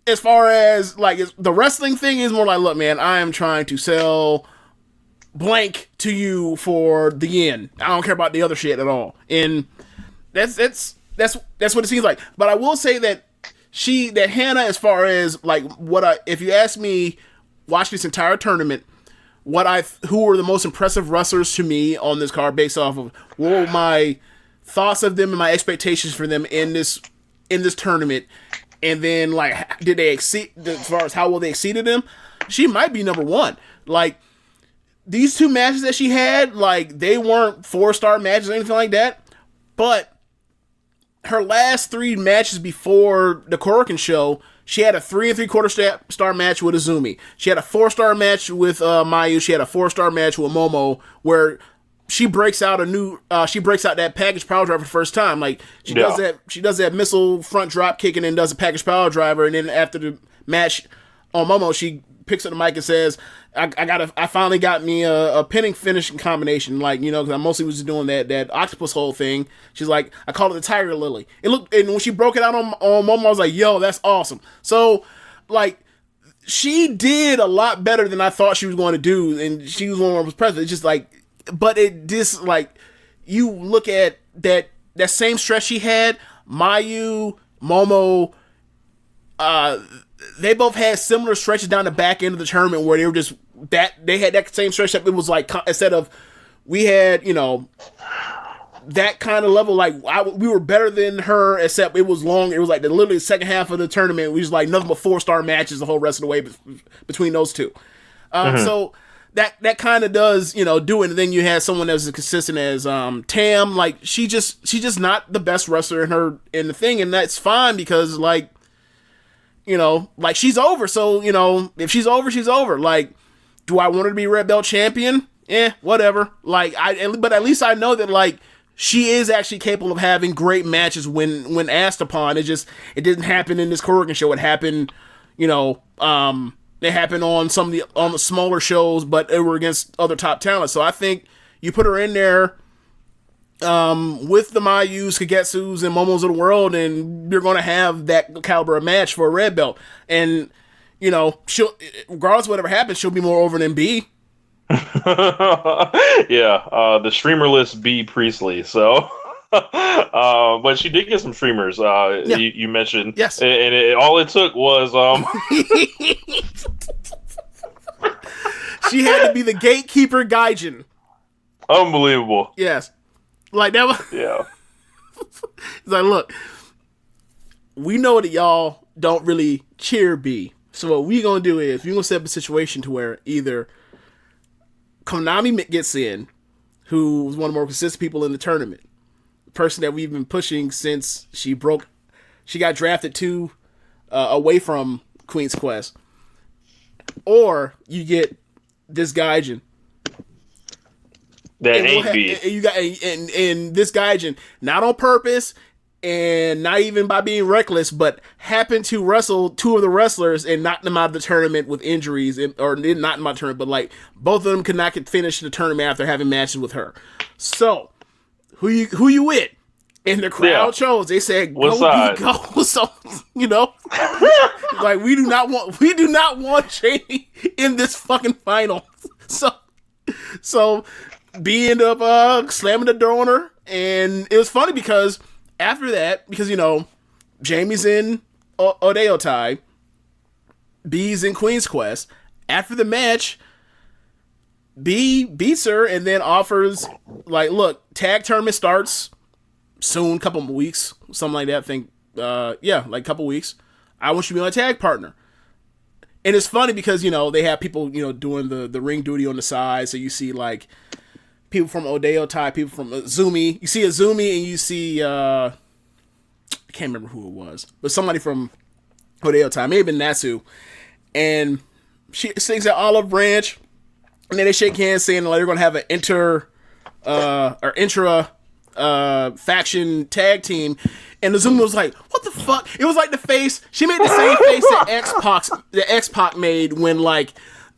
as far as like the wrestling thing is more like, look, man, I am trying to sell blank to you for the yen. I don't care about the other shit at all. And that's what it seems like. But I will say that Hana, as far as like if you ask me, watch this entire tournament, who were the most impressive wrestlers to me on this card based off of what were my thoughts of them and my expectations for them in this tournament, and then like did they exceed as far as how well they exceeded them? She might be number one. Like these 2 matches that she had, like they weren't 4-star matches or anything like that, but her last 3 matches before the Korakuen show, she had a 3 3/4 star match with Azumi. She had a 4-star match with Mayu. She had a 4-star match with Momo, where she breaks out that package power driver for the first time. Like she does that missile front drop kick and then does a package power driver, and then after the match on Momo, she picks up the mic and says, I finally got me a pinning finishing combination, because I mostly was doing that octopus hole thing. She's like, I call it the Tiger Lily. And when she broke it out on Momo, I was like, yo, that's awesome. So, like, she did a lot better than I thought she was going to do, and she was one of the president. It's just like, but it just like, you look at that same stretch she had, Mayu, Momo, they both had similar stretches down the back end of the tournament where they were just they had that same stretch that it was like, instead of we had that kind of level, like we were better than her, except it was long. It was like literally the second half of the tournament, we was like nothing but 4-star matches the whole rest of the way between those two. So that kind of does do it. And then you had someone that was as consistent as Tam. Like she's just not the best wrestler in the thing, and that's fine because like she's over. So if she's over, she's over. Like, do I want her to be red belt champion? Whatever. Like but at least I know that like she is actually capable of having great matches when asked upon. It didn't happen in this Korakuen show. It happened, it happened on on the smaller shows, but it were against other top talent. So I think you put her in there with the Mayus, Kagetsus, and Momos of the world, and you're going to have that caliber of match for a red belt. And, she'll, regardless of whatever happens, she'll be more over than B. Yeah, the streamerless B Priestley. So, but she did get some streamers. You mentioned, yes, and all it took was she had to be the gatekeeper Gaijin. Unbelievable. Yes, like that was. Yeah. It's like, look, we know that y'all don't really cheer B. So what we gonna do is we're gonna set up a situation to where either Konami gets in, who was one of the more consistent people in the tournament, the person that we've been pushing since she got drafted to away from Queen's Quest, or you get this Gaijin. That ain't B. You got and this Gaijin, not on purpose and not even by being reckless, but happened to wrestle two of the wrestlers and knock them out of the tournament with injuries, or not in my tournament, but like both of them could not finish the tournament after having matches with her. So who you with? And the crowd chose. They said, "Go, go." So like we do not want Jamie in this fucking final. So B ended up slamming the door on her, and it was funny because after that, Jamie's in Odeyo Tai, B's in Queen's Quest. After the match, B beats her and then offers, like, look, tag tournament starts soon, couple weeks, something like that. I think, like a couple weeks. I want you to be my tag partner. And it's funny because, they have people, doing the ring duty on the side. So you see, like, people from Odeyo Tai, people from Azumi. You see Azumi and you see, I can't remember who it was, but somebody from Odeyo Tai, maybe Natsu. And she sings at Olive Branch. And then they shake hands saying, like, they're going to have an intra faction tag team. And Azumi was like, what the fuck? It was like the face. She made the same face that X-Pac made when, like,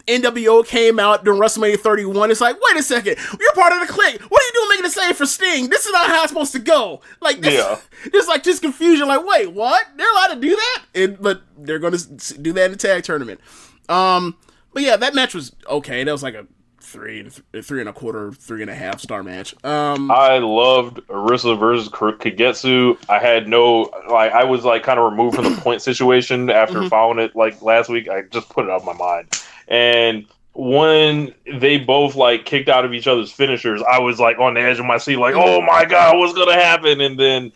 NWO came out during WrestleMania 31. It's like, wait a second, you're part of the clique. What are you doing making the same for Sting? This is not how it's supposed to go. Like, there's like this confusion. Like, wait, what? They're allowed to do that? But they're going to do that in the tag tournament. But yeah, that match was okay. That was like a 3.25, 3.5 star match. I loved Arisa versus Kagetsu. I had I was like kind of removed from the point situation after following it like last week. I just put it out of my mind. And when they both like kicked out of each other's finishers, I was like on the edge of my seat, like, oh my god, what's gonna happen? And then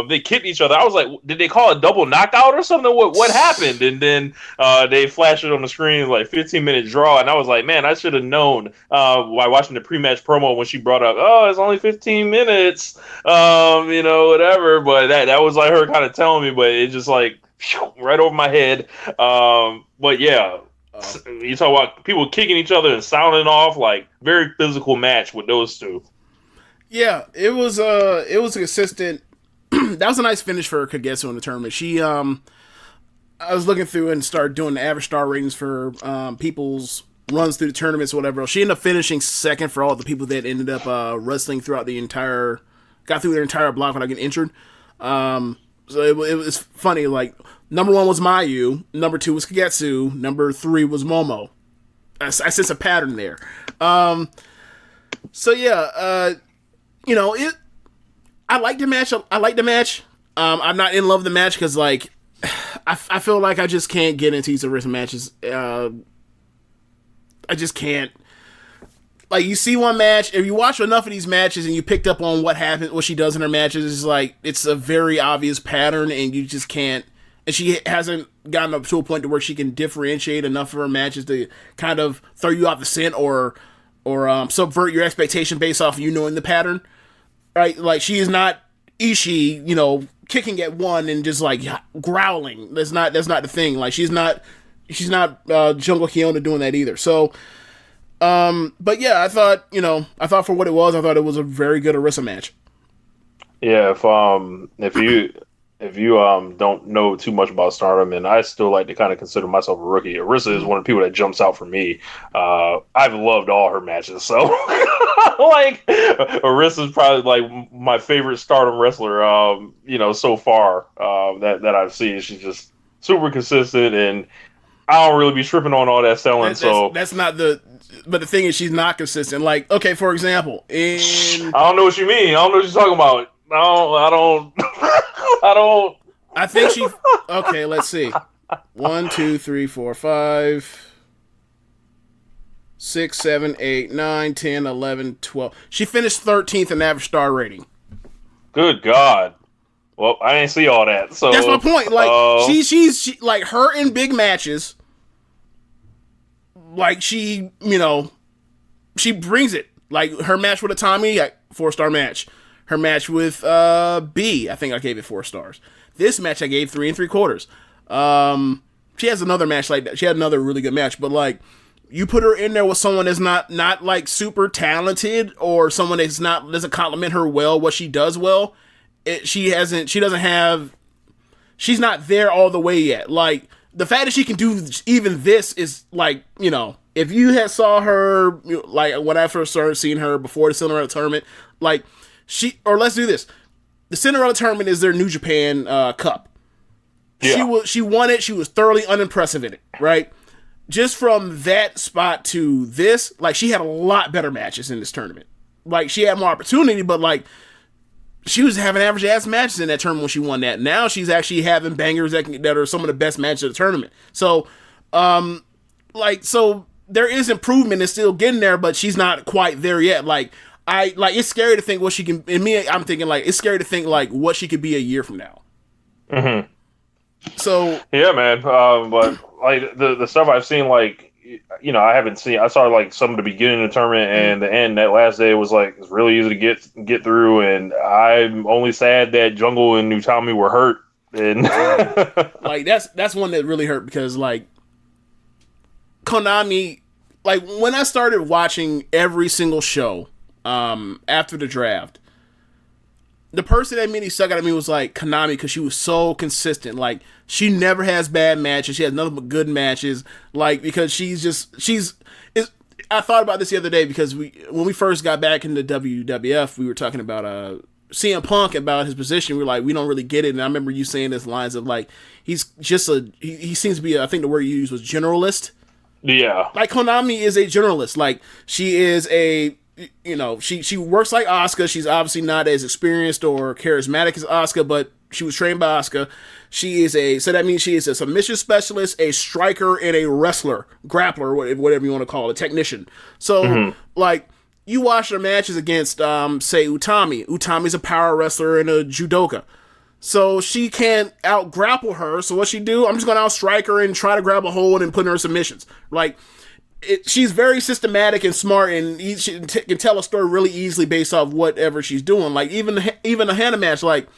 they kicked each other. I was like, did they call a double knockout or something? What happened? And then they flashed it on the screen, like 15-minute draw, and I was like, man, I should have known while watching the pre-match promo when she brought up, oh, it's only 15 minutes, whatever. But that was like her kind of telling me, but it just like right over my head. But yeah. You talk about people kicking each other and sounding off, like very physical match with those two. Yeah, it was a consistent. That was a nice finish for Kagetsu in the tournament. She I was looking through and started doing the average star ratings for people's runs through the tournaments or whatever. She ended up finishing second for all the people that ended up wrestling throughout got through their entire block without getting injured. So it was funny, like, number 1 was Mayu, number 2 was Kagetsu, number 3 was Momo. I sense a pattern there. So yeah, I like the match. I'm not in love with the match because, like, I feel like I just can't get into these arena matches. I just can't. Like, you see one match, if you watch enough of these matches and you picked up on what she does in her matches, it's like, it's a very obvious pattern and you just can't, and she hasn't gotten up to a point to where she can differentiate enough of her matches to kind of throw you off the scent or subvert your expectation based off of you knowing the pattern, right? Like, she is not Ishii, kicking at one and just like growling. That's not the thing. Like, she's not Jungle Kyona doing that either. So, but yeah, I thought for what it was, I thought it was a very good Arisa match. Yeah, if you don't know too much about Stardom, and I still like to kind of consider myself a rookie, Arisa is one of the people that jumps out for me. I've loved all her matches, so like Arisa is probably like my favorite Stardom wrestler, so far that I've seen. She's just super consistent, and I don't really be tripping on all that selling. That's not the. But the thing is, she's not consistent. Like, okay, for example, I don't know what you mean. I don't know what you're talking about. I don't. I think she. Okay, let's see. 1, 2, 3, 4, 5, 6, 7, 8, 9, 10, 11, 12. She finished 13th in average star rating. Good God. Well, I didn't see all that. So that's my point. Like, she's like, her in big matches. Like, she brings it. Like, her match with Atami, like, 4-star match. Her match with B, I think I gave it 4 stars. This match I gave 3 3/4. She has another match like that. She had another really good match, but like you put her in there with someone that's not like super talented or someone that's doesn't compliment her well what she does well. She's not there all the way yet. Like the fact that she can do even this is like, you know, if you had saw her like when I first started seeing her before the Cinderella tournament, like let's do this. The Cinderella tournament is their New Japan Cup. Yeah. She won it. She was thoroughly unimpressive in it, right? Just from that spot to this, like she had a lot better matches in this tournament. Like she had more opportunity, but like she was having average ass matches in that tournament when she won that. Now she's actually having bangers that are some of the best matches of the tournament. So, so there is improvement. It's still getting there, but she's not quite there yet. Like it's scary to think what she can. And me, I'm thinking like it's scary to think like what she could be a year from now. Mm-hmm. So yeah, man. But like the stuff I've seen, like I saw like some of the beginning of the tournament and the end. That last day was like it's really easy to get through, and I'm only sad that Jungle and Utami were hurt. And like that's one that really hurt because like Konami, like when I started watching every single show after the draft. The person that immediately stuck out at me was like Konami because she was so consistent. Like she never has bad matches. She has nothing but good matches. Like because I thought about this the other day because when we first got back into WWF, we were talking about CM Punk about his position. We were like, we don't really get it. And I remember you saying this lines of like he's just he seems to be I think the word you used was generalist. Yeah. Like Konami is a generalist. Like she is a she works like Asuka. She's obviously not as experienced or charismatic as Asuka, but she was trained by Asuka. So that means she is a submission specialist, a striker, and a wrestler, grappler, whatever you want to call it, a technician. So, like, you watch her matches against, say, Utami. Utami's a power wrestler and a judoka. So she can't out-grapple her. So what she do? I'm just going to out-strike her and try to grab a hold and put in her submissions. Like, she's very systematic and smart, and she can tell a story really easily based off whatever she's doing. Like even the Hannah match, like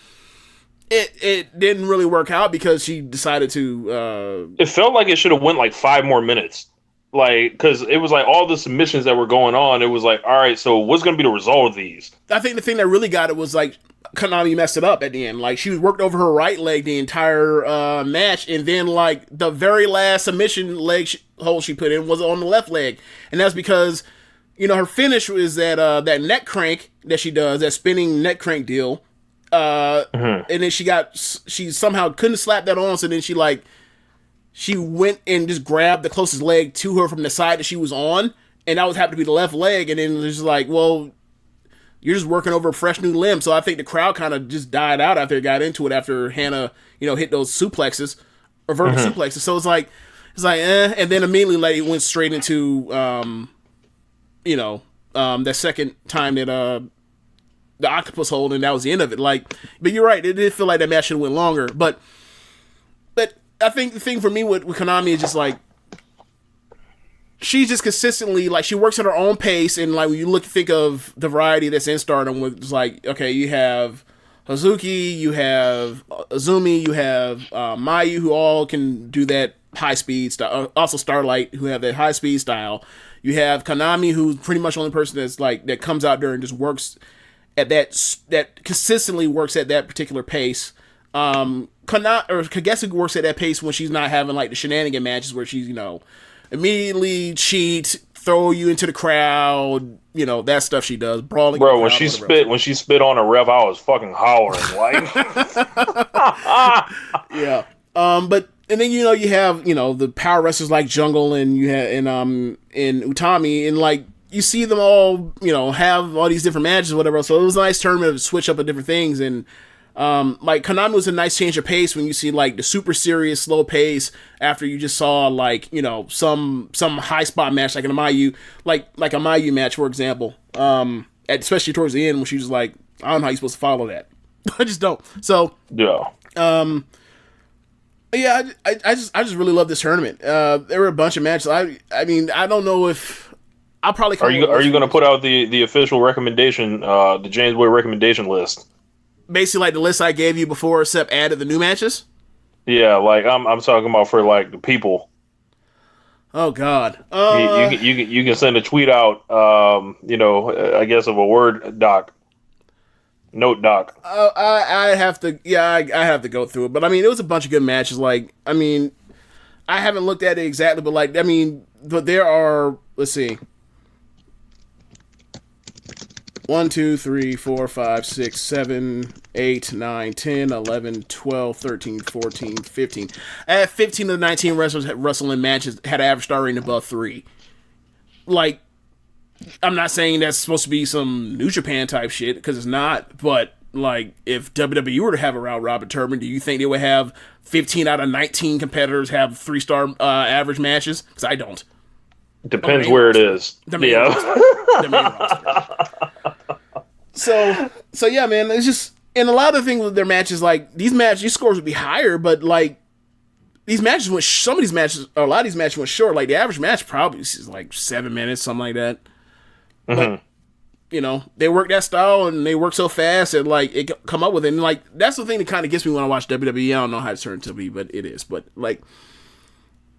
it didn't really work out because she decided to. It felt like it should have went like 5 more minutes, like because it was like all the submissions that were going on. It was like, all right, so what's going to be the result of these? I think the thing that really got it was like Konami messed it up at the end. Like she was worked over her right leg the entire match, and then like the very last submission leg hold she put in was on the left leg, and that's because her finish was that neck crank that she does, that spinning neck crank deal, and then she somehow couldn't slap that on, so then she went and just grabbed the closest leg to her from the side that she was on, and that was happened to be the left leg, and then it was just like, well, you're just working over a fresh new limb. So I think the crowd kind of just died out after it got into it after Hannah, hit those suplexes, or vertical suplexes. So it's like, and then immediately like it went straight into, that second time that the octopus hold, and that was the end of it. Like, but you're right, it did feel like that match should have went longer. But I think the thing for me with Konami is just like, she's just consistently, like, she works at her own pace, and, like, when you think of the variety that's in Stardom, it's like, okay, you have Hazuki, you have Azumi, you have Mayu, who all can do that high-speed style, also Starlight, who have that high-speed style. You have Konami, who's pretty much the only person that's, like, that comes out there and just works at that consistently works at that particular pace. Kagetsu works at that pace when she's not having, like, the shenanigan matches where she's, immediately cheat, throw you into the crowd, that stuff she does. Brawling. Bro, when she spit on a ref, I was fucking hollering. Like, yeah. But and then you have the power wrestlers like Jungle and you have and Utami, and like you see them all have all these different matches or whatever. So it was a nice tournament to switch up at different things, and like Konami was a nice change of pace when you see like the super serious slow pace after you just saw like some high spot match like an Amayu, like a Mayu match, for example, especially towards the end when she was like, I don't know how you're supposed to follow that. I just don't. So yeah. Yeah, I just really love this tournament. There were a bunch of matches. I mean, I don't know if I'll probably. Are you going to put out the official recommendation, the James Boy recommendation list? Basically, like the list I gave you before, except added the new matches. Yeah, like I'm talking about for like the people. Oh God. You can send a tweet out. I guess of a Word doc, note doc. I have to. Yeah, I have to go through it. But I mean, it was a bunch of good matches. Like, I mean, I haven't looked at it exactly, but like, I mean, but there are. Let's see. 1, 2, 3, 4, 5, 6, 7, 8, 9, 10, 11, 12, 13, 14, 15. I have 15 of the 19 wrestlers wrestling matches had an average star rating above 3. Like, I'm not saying that's supposed to be some New Japan type shit, because it's not, but like, if WWE were to have a round robin tournament, do you think they would have 15 out of 19 competitors have 3-star average matches? Because I don't. Depends where it is. The main roster. So yeah, man, it's just, and a lot of things with their matches, like these scores would be higher, but like these matches went, some of these matches, or a lot of these matches went short. Like the average match probably is like 7 minutes, something like that. But you know, they work that style and they work so fast and like it come up with it. And like that's the thing that kind of gets me when I watch WWE. I don't know how it's turned to be, but it is. But like,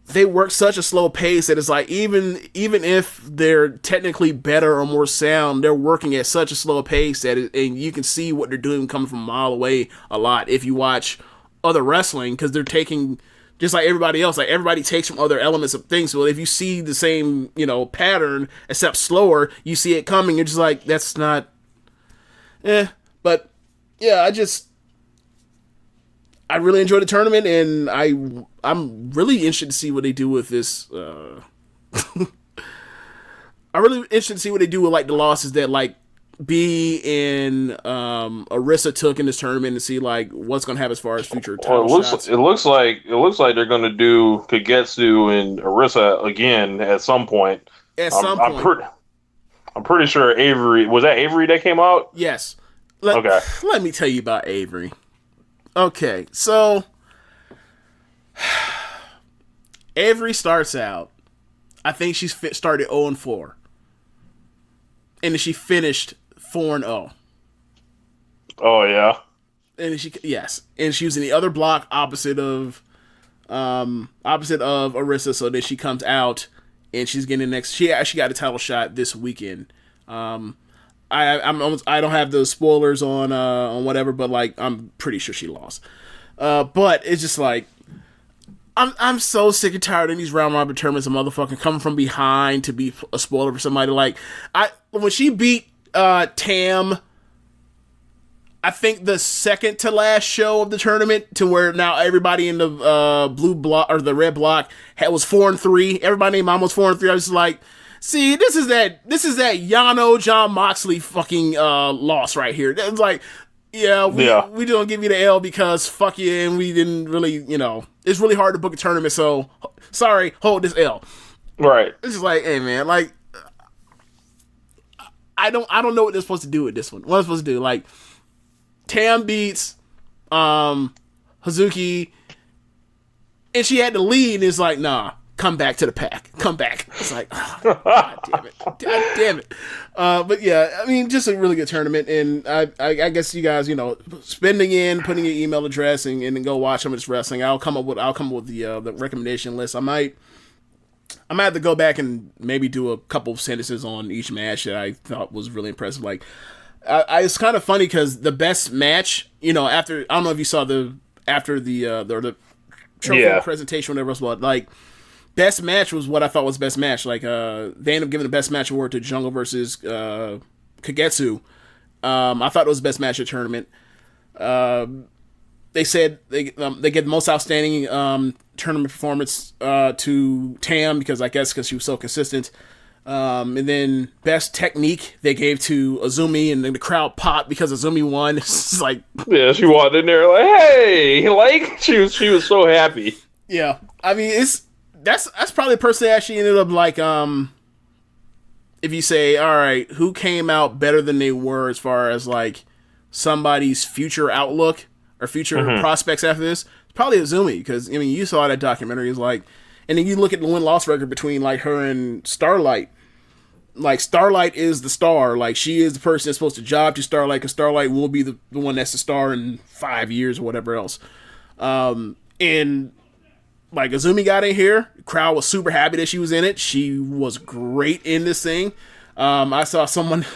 they work such a slow pace that it's like even if they're technically better or more sound, they're working at such a slow pace that and you can see what they're doing coming from a mile away a lot if you watch other wrestling, because they're taking, just like everybody else, like everybody takes from other elements of things. So if you see the same, you know, pattern except slower, you see it coming. You're just like, that's not, But yeah, I really enjoyed the tournament, and I'm really interested to see what they do with this. I'm really interested to see what they do with like the losses that like B and Arisa took in this tournament, and see like what's gonna happen as far as future title shots. It looks like they're gonna do Kagetsu and Arisa again at some point. I'm pretty sure Avery, was that Avery that came out? Yes. Okay. Let me tell you about Avery. Okay, so Avery starts out, I think she started 0-4, and then she finished 4-0. Oh yeah, and then and she was in the other block opposite of Arisa. So then she comes out and she's getting the next. She actually got a title shot this weekend. I don't have those spoilers on whatever, but like I'm pretty sure she lost. But it's just like I'm so sick and tired of these round robin tournaments of motherfucking coming from behind to be a spoiler for somebody. Like when she beat Tam, I think the second to last show of the tournament, to where now everybody in the blue block or the red block was 4-3. Everybody named Mom was 4-3. I was just like, see, this is that Yano John Moxley fucking loss right here. It's like, we don't give you the L because fuck you, and we didn't really, it's really hard to book a tournament, so sorry, hold this L. Right. It's just like, hey man, like I don't know what they're supposed to do with this one. What am I supposed to do? Like, Tam beats Hazuki, and she had to lead, and it's like, nah, come back to the pack. Come back. It's like, oh, God damn it. God damn it. But yeah, I mean, just a really good tournament, and I guess you guys, putting your email address and then go watch some of this wrestling. I'll come up with the recommendation list. I might have to go back and maybe do a couple of sentences on each match that I thought was really impressive. Like, it's kind of funny because the best match, after, I don't know if you saw after the trophy presentation, whatever else, but like, best match was what I thought was best match. Like, they ended up giving the best match award to Jungle versus Kagetsu. I thought it was the best match of the tournament. They said they get the most outstanding tournament performance to Tam because she was so consistent. And then best technique they gave to Azumi, and then the crowd popped because Azumi won. It's like, yeah, she walked in there like, hey, like she was so happy. Yeah, I mean that's probably the person that actually ended up like if you say, all right, who came out better than they were as far as like somebody's future outlook or future prospects after this, it's probably Azumi, because I mean you saw that documentary. It's like, and then you look at the win-loss record between like her and Starlight. Like, Starlight is the star. Like, she is the person that's supposed to job to Starlight, because Starlight will be the one that's the star in 5 years or whatever else. And like Azumi got in here, the crowd was super happy that she was in it. She was great in this thing. I saw someone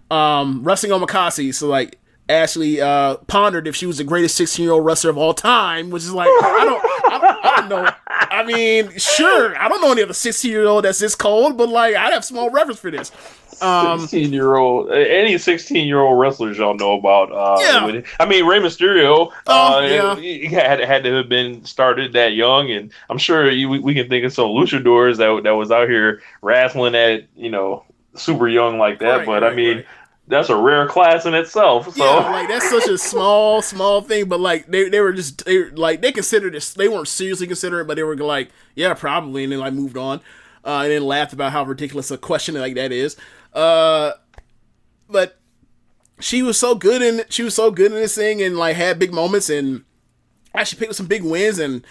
wrestling omakase, so like Ashley pondered if she was the greatest 16-year-old wrestler of all time, which is like I don't know. I mean, sure, I don't know any other 16-year-old that's this cold, but like I have small reference for this. 16-year-old, any 16-year-old wrestlers y'all know about. I mean, Rey Mysterio he had to have been started that young, and I'm sure we can think of some luchadors that was out here wrestling at super young like that. Right, that's a rare class in itself. So like that's such a small thing, but like they considered this. They weren't seriously considering it, but they were like, yeah, probably, and then like moved on, and then laughed about how ridiculous a question like that is. But she was so good in this thing, and like had big moments, and actually picked up some big wins, and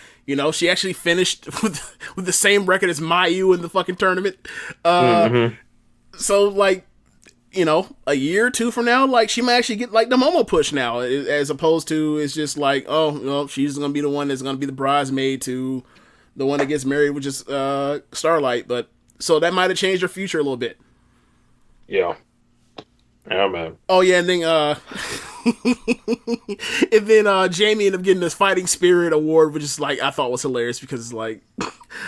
she actually finished with the same record as Mayu in the fucking tournament. So like, a year or two from now, like she might actually get like the Momo push now, as opposed to it's just like, she's gonna be the one that's gonna be the bridesmaid to the one that gets married, which is Starlight. But so that might have changed her future a little bit. Yeah, man. Oh yeah, and then Jamie ended up getting this Fighting Spirit award, which is like I thought was hilarious because it's like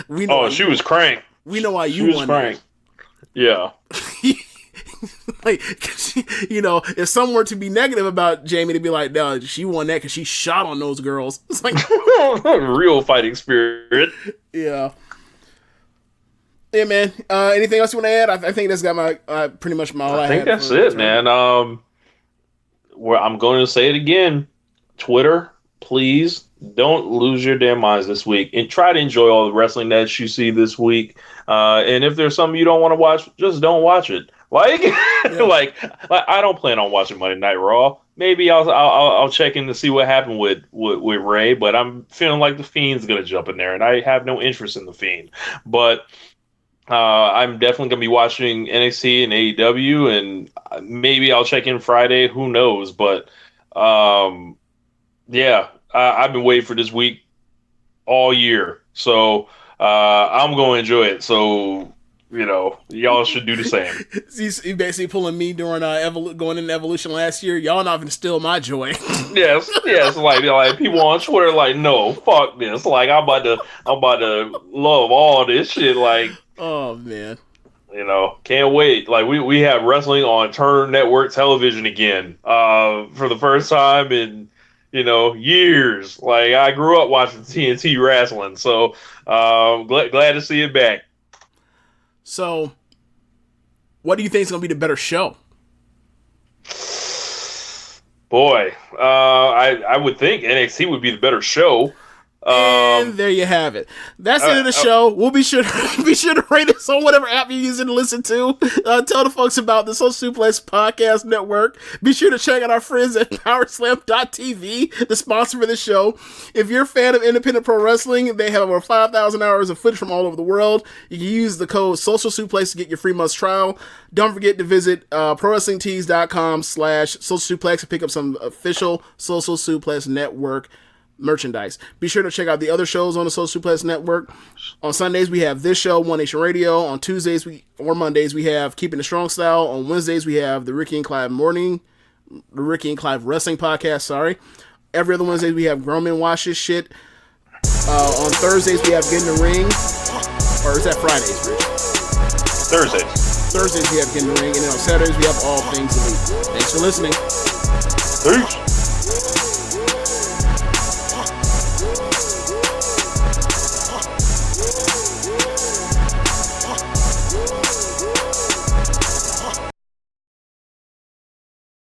we know. Oh, she was crank. We know why you won. Crank. Yeah. Like, if some were to be negative about Jamie, to be like, no, she won that because she shot on those girls. It's like real fighting spirit. Yeah. Yeah, man. Anything else you want to add? I think that's got my pretty much my. I think that's it, man. Where I'm going to say it again. Twitter, please don't lose your damn minds this week, and try to enjoy all the wrestling that you see this week. And if there's something you don't want to watch, just don't watch it. Like, like I don't plan on watching Monday Night Raw. Maybe I'll check in to see what happened with Ray, but I'm feeling like the Fiend's gonna jump in there, and I have no interest in the Fiend. But I'm definitely gonna be watching NXT and AEW, and maybe I'll check in Friday. Who knows? But I've been waiting for this week all year, so I'm gonna enjoy it. So. Y'all should do the same. He's basically pulling me during going into Evolution last year. Y'all not even steal my joy. yes. Like people on Twitter, like, no, fuck this. Like I'm about to love all this shit. Like, oh man, can't wait. Like we have wrestling on Turner Network television again for the first time in years. Like I grew up watching TNT wrestling, so glad to see it back. So, what do you think is going to be the better show? Boy, I would think NXT would be the better show. And there you have it. That's the end of the show. We'll be sure to rate us on whatever app you're using to listen to. Tell the folks about the Social Suplex Podcast Network. Be sure to check out our friends at Powerslam.tv, the sponsor for the show. If you're a fan of independent pro wrestling, they have over 5,000 hours of footage from all over the world. You can use the code Social Suplex to get your free month's trial. Don't forget to visit ProWrestlingTees.com/Social Suplex and pick up some official Social Suplex Network merchandise. Be sure to check out the other shows on the Social Suplex Network. On Sundays, we have this show, One Nation Radio. On Tuesdays or Mondays, we have Keepin It Strong Style. On Wednesdays, we have the Ricky and Clive Wrestling Podcast. Sorry. Every other Wednesday, we have Grown Men Watch This Shit. On Thursdays, we have Get in the Ring. Or is that Fridays, Rich? Thursdays, we have Get in the Ring. And then on Saturdays, we have All Things Elite. Thanks for listening. Peace.